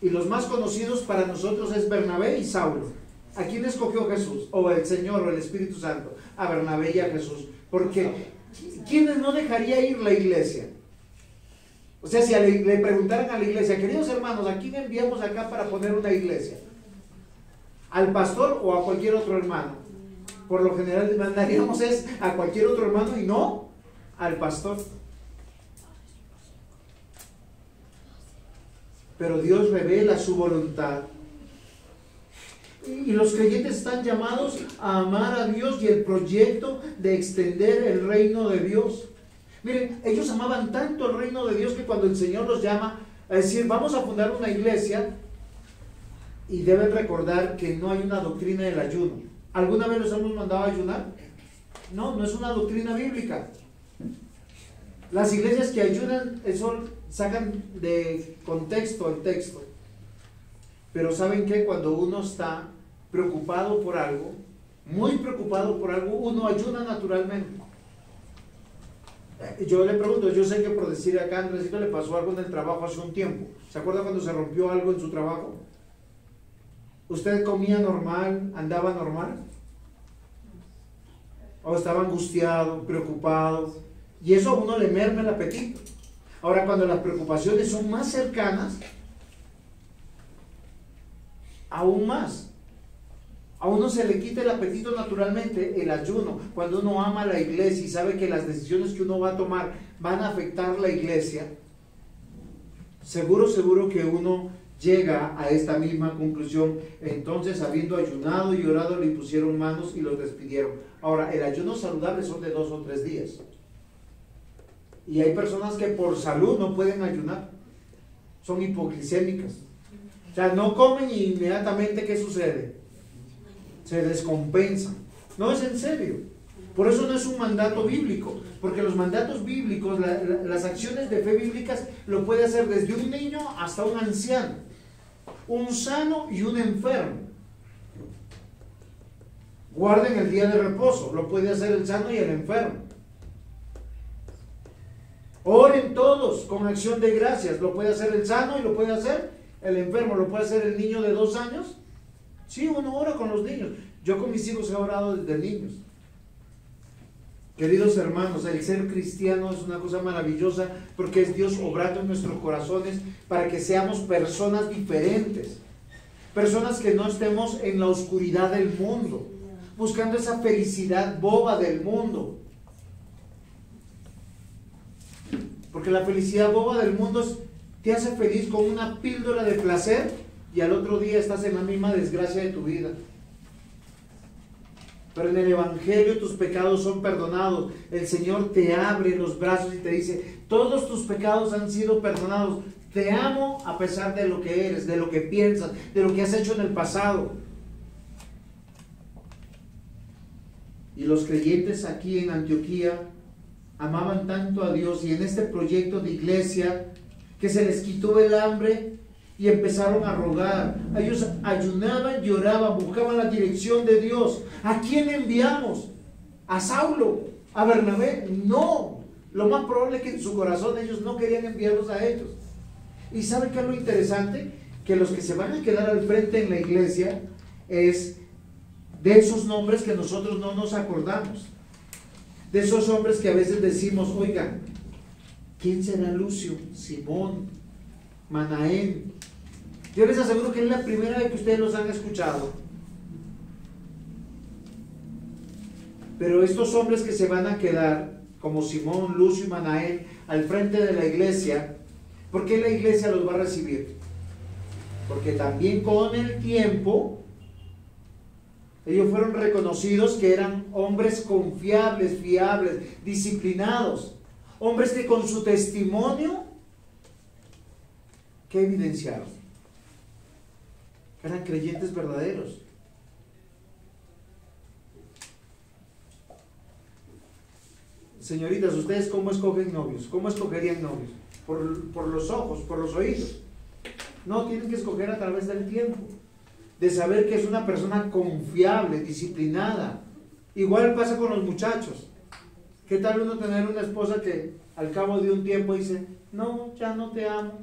y los más conocidos para nosotros es Bernabé y Saulo. ¿A quién escogió Jesús? O el Señor o el Espíritu Santo. A Bernabé y a Jesús. Porque ¿quiénes no dejaría ir la iglesia? O sea, si le preguntaran a la iglesia: queridos hermanos, ¿a quién enviamos acá para poner una iglesia? ¿Al pastor o a cualquier otro hermano? Por lo general mandaríamos es a cualquier otro hermano y no al pastor. Pero Dios revela su voluntad. Y los creyentes están llamados a amar a Dios y el proyecto de extender el reino de Dios. Miren, ellos amaban tanto el reino de Dios que cuando el Señor los llama a decir: vamos a fundar una iglesia, y deben recordar que no hay una doctrina del ayuno. ¿Alguna vez los hemos mandado a ayunar? No, no es una doctrina bíblica. Las iglesias que ayunan, eso sacan de contexto el texto. Pero ¿saben qué? Cuando uno está preocupado por algo, muy preocupado por algo, uno ayuna naturalmente. Yo le pregunto, yo sé que por decir acá, Andresito le pasó algo en el trabajo hace un tiempo. ¿Se acuerda cuando se rompió algo en su trabajo? ¿Usted comía normal, andaba normal? ¿O estaba angustiado, preocupado? Y eso a uno le merma el apetito. Ahora, cuando las preocupaciones son más cercanas, aún más. A uno se le quita el apetito naturalmente. El ayuno, cuando uno ama a la iglesia y sabe que las decisiones que uno va a tomar van a afectar la iglesia, seguro que uno llega a esta misma conclusión. Entonces, habiendo ayunado y orado, le impusieron manos y los despidieron. Ahora, el ayuno saludable son de 2 o 3 días. Y hay personas que por salud no pueden ayunar. Son hipoglicémicas. O sea, no comen y inmediatamente, ¿qué sucede? Se descompensan. No, es en serio. Por eso no es un mandato bíblico, porque los mandatos bíblicos, las acciones de fe bíblicas, lo puede hacer desde un niño hasta un anciano, un sano y un enfermo. Guarden el día de reposo, lo puede hacer el sano y el enfermo. Oren todos con acción de gracias, lo puede hacer el sano y lo puede hacer el enfermo. ¿Lo puede hacer el niño de 2 años? Sí, uno ora con los niños. Yo con mis hijos he orado desde niños. Queridos hermanos, el ser cristiano es una cosa maravillosa, porque es Dios obrando en nuestros corazones para que seamos personas diferentes, personas que no estemos en la oscuridad del mundo, buscando esa felicidad boba del mundo. Porque la felicidad boba del mundo te hace feliz con una píldora de placer, y al otro día estás en la misma desgracia de tu vida. Pero en el Evangelio tus pecados son perdonados. El Señor te abre los brazos y te dice: todos tus pecados han sido perdonados. Te amo a pesar de lo que eres, de lo que piensas, de lo que has hecho en el pasado. Y los creyentes aquí en Antioquía amaban tanto a Dios, y en este proyecto de iglesia, que se les quitó el hambre y empezaron a rogar. Ellos ayunaban y oraban, buscaban la dirección de Dios. ¿A quién enviamos? ¿A Saulo? ¿A Bernabé? No. Lo más probable es que en su corazón ellos no querían enviarlos a ellos. ¿Y saben qué es lo interesante? Que los que se van a quedar al frente en la iglesia es de esos nombres que nosotros no nos acordamos, de esos hombres que a veces decimos, oigan, ¿quién será Lucio, Simón, Manaén? Yo les aseguro que es la primera vez que ustedes los han escuchado. Pero estos hombres que se van a quedar, como Simón, Lucio y Manaén, al frente de la iglesia, ¿por qué la iglesia los va a recibir? Porque también con el tiempo ellos fueron reconocidos que eran hombres confiables, fiables, disciplinados, hombres que con su testimonio, ¿qué evidenciaron? Eran creyentes verdaderos. Señoritas, ¿ustedes cómo escogen novios? ¿Cómo escogerían novios? Por los ojos, por los oídos. No, tienen que escoger a través del tiempo, de saber que es una persona confiable, disciplinada. Igual pasa con los muchachos. ¿Qué tal uno tener una esposa que al cabo de un tiempo dice, no, ya no te amo,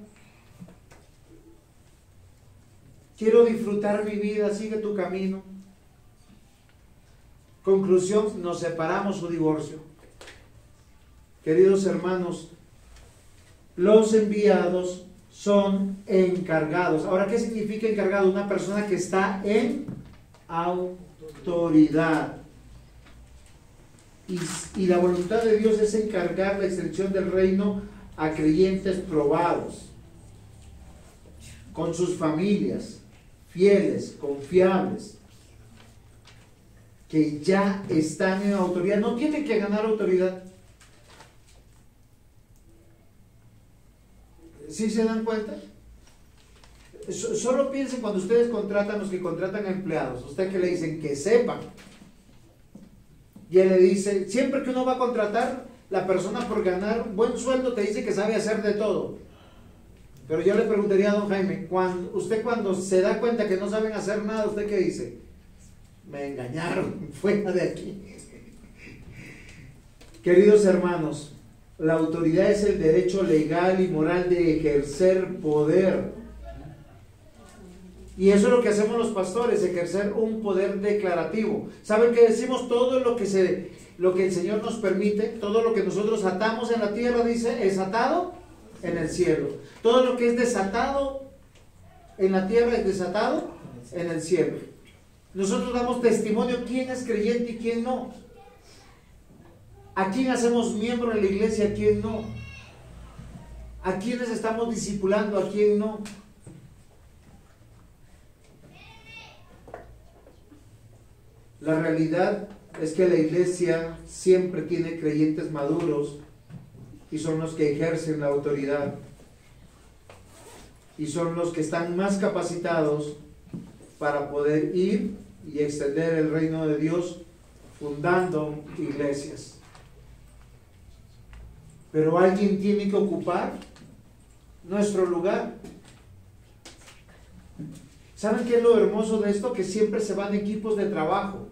quiero disfrutar mi vida, sigue tu camino? Conclusión, nos separamos o divorcio. Queridos hermanos, los enviados son encargados. Ahora, ¿qué significa encargado? Una persona que está en autoridad. Y la voluntad de Dios es encargar la extensión del reino a creyentes probados, con sus familias, fieles, confiables, que ya están en autoridad. No tienen que ganar autoridad. ¿Sí se dan cuenta? Solo piensen cuando ustedes contratan, los que contratan a empleados, usted que le dicen que sepan, y él le dice, siempre que uno va a contratar, la persona por ganar un buen sueldo te dice que sabe hacer de todo. Pero yo le preguntaría a don Jaime, cuando se da cuenta que no saben hacer nada, ¿usted qué dice? Me engañaron, fuera de aquí. Queridos hermanos, la autoridad es el derecho legal y moral de ejercer poder. Y eso es lo que hacemos los pastores, ejercer un poder declarativo. ¿Saben qué decimos? Todo lo que el Señor nos permite, todo lo que nosotros atamos en la tierra, dice, es atado en el cielo. Todo lo que es desatado en la tierra es desatado en el cielo. Nosotros damos testimonio quién es creyente y quién no. ¿A quién hacemos miembro de la iglesia? ¿A quién no? ¿A quiénes estamos discipulando? ¿A quién no? La realidad es que la iglesia siempre tiene creyentes maduros y son los que ejercen la autoridad y son los que están más capacitados para poder ir y extender el reino de Dios fundando iglesias. Pero alguien tiene que ocupar nuestro lugar. ¿Saben qué es lo hermoso de esto? Que siempre se van equipos de trabajo.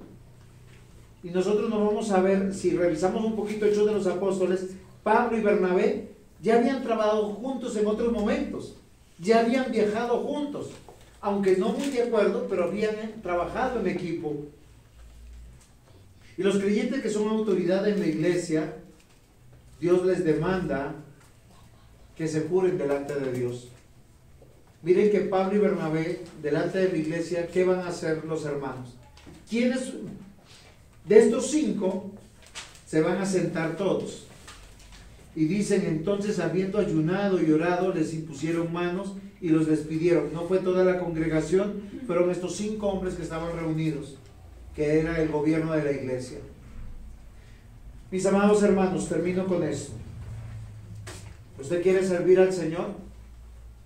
Y nosotros nos vamos a ver, si revisamos un poquito Hechos de los Apóstoles, Pablo y Bernabé ya habían trabajado juntos en otros momentos. Ya habían viajado juntos. Aunque no muy de acuerdo, pero habían trabajado en equipo. Y los creyentes que son autoridad en la iglesia, Dios les demanda que se juren delante de Dios. Miren que Pablo y Bernabé, delante de la iglesia, ¿qué van a hacer los hermanos? ¿Quiénes de estos 5 se van a sentar todos? Y dicen, entonces, habiendo ayunado y orado, les impusieron manos y los despidieron. No fue toda la congregación, fueron estos 5 hombres que estaban reunidos, que era el gobierno de la iglesia. Mis amados hermanos, termino con esto. ¿Usted quiere servir al Señor?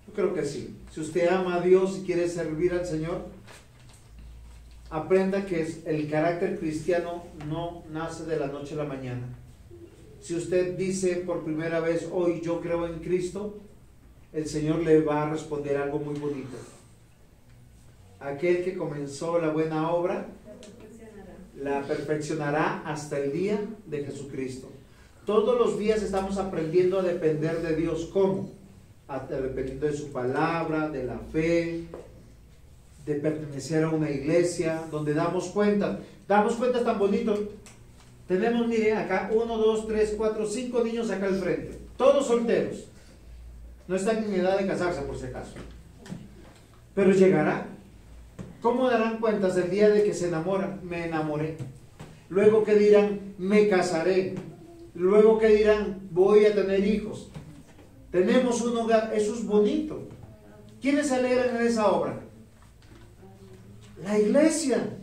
Yo creo que sí. Si usted ama a Dios y quiere servir al Señor, aprenda que el carácter cristiano no nace de la noche a la mañana. Si usted dice por primera vez, hoy yo creo en Cristo, el Señor le va a responder algo muy bonito. Aquel que comenzó la buena obra, la perfeccionará hasta el día de Jesucristo. Todos los días estamos aprendiendo a depender de Dios. ¿Cómo? Dependiendo de su palabra, de la fe, de pertenecer a una iglesia donde damos cuentas tan bonitos. Tenemos, mire, acá 1, 2, 3, 4, 5 niños acá al frente, todos solteros. No están en edad de casarse, por si acaso. Pero llegará. ¿Cómo darán cuentas el día de que se enamoran? Me enamoré. Luego, ¿qué dirán? Me casaré. Luego, ¿qué dirán? Voy a tener hijos. Tenemos un hogar. Eso es bonito. ¿Quiénes se alegran en esa obra? La iglesia.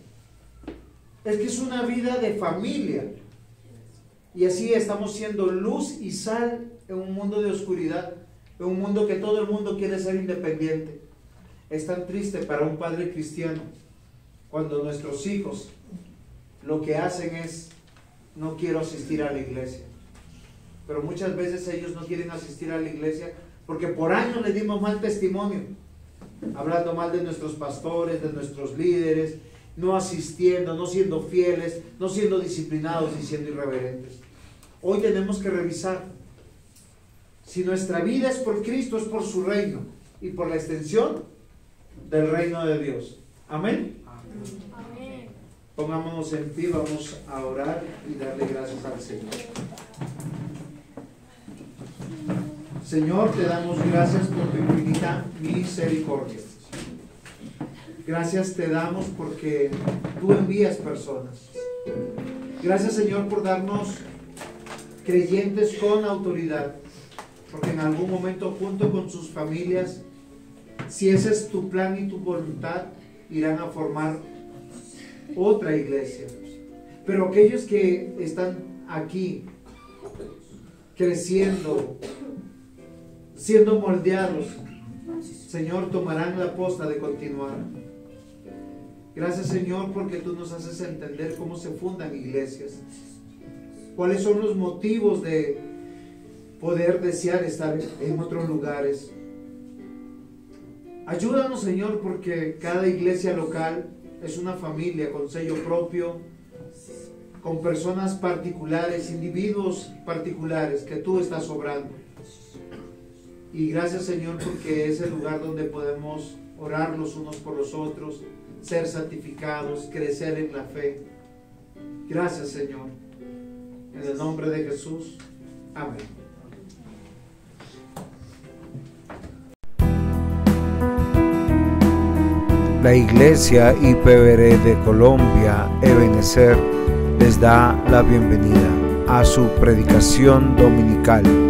Es que es una vida de familia. Y así estamos siendo luz y sal en un mundo de oscuridad, en un mundo que todo el mundo quiere ser independiente. Es tan triste para un padre cristiano cuando nuestros hijos lo que hacen es: no quiero asistir a la iglesia. Pero muchas veces ellos no quieren asistir a la iglesia porque por años les dimos mal testimonio, hablando mal de nuestros pastores, de nuestros líderes, no asistiendo, no siendo fieles, no siendo disciplinados y siendo irreverentes. Hoy tenemos que revisar si nuestra vida es por Cristo, es por su reino y por la extensión del reino de Dios. Amén. Amén. Pongámonos en pie, vamos a orar y darle gracias al Señor. Señor, te damos gracias por tu infinita misericordia. Gracias te damos porque tú envías personas. Gracias, Señor, por darnos creyentes con autoridad, porque en algún momento, junto con sus familias, si ese es tu plan y tu voluntad, irán a formar otra iglesia. Pero aquellos que están aquí creciendo, siendo moldeados, Señor, tomarán la posta de continuar. Gracias, Señor, porque tú nos haces entender cómo se fundan iglesias, cuáles son los motivos de poder desear estar en otros lugares. Ayúdanos, Señor, porque cada iglesia local es una familia con sello propio, con personas particulares, individuos particulares que tú estás obrando. Y gracias, Señor, porque es el lugar donde podemos orar los unos por los otros, ser santificados, crecer en la fe. Gracias, Señor. En el nombre de Jesús. Amén. La Iglesia IPVR de Colombia, Ebenecer, les da la bienvenida a su predicación dominical.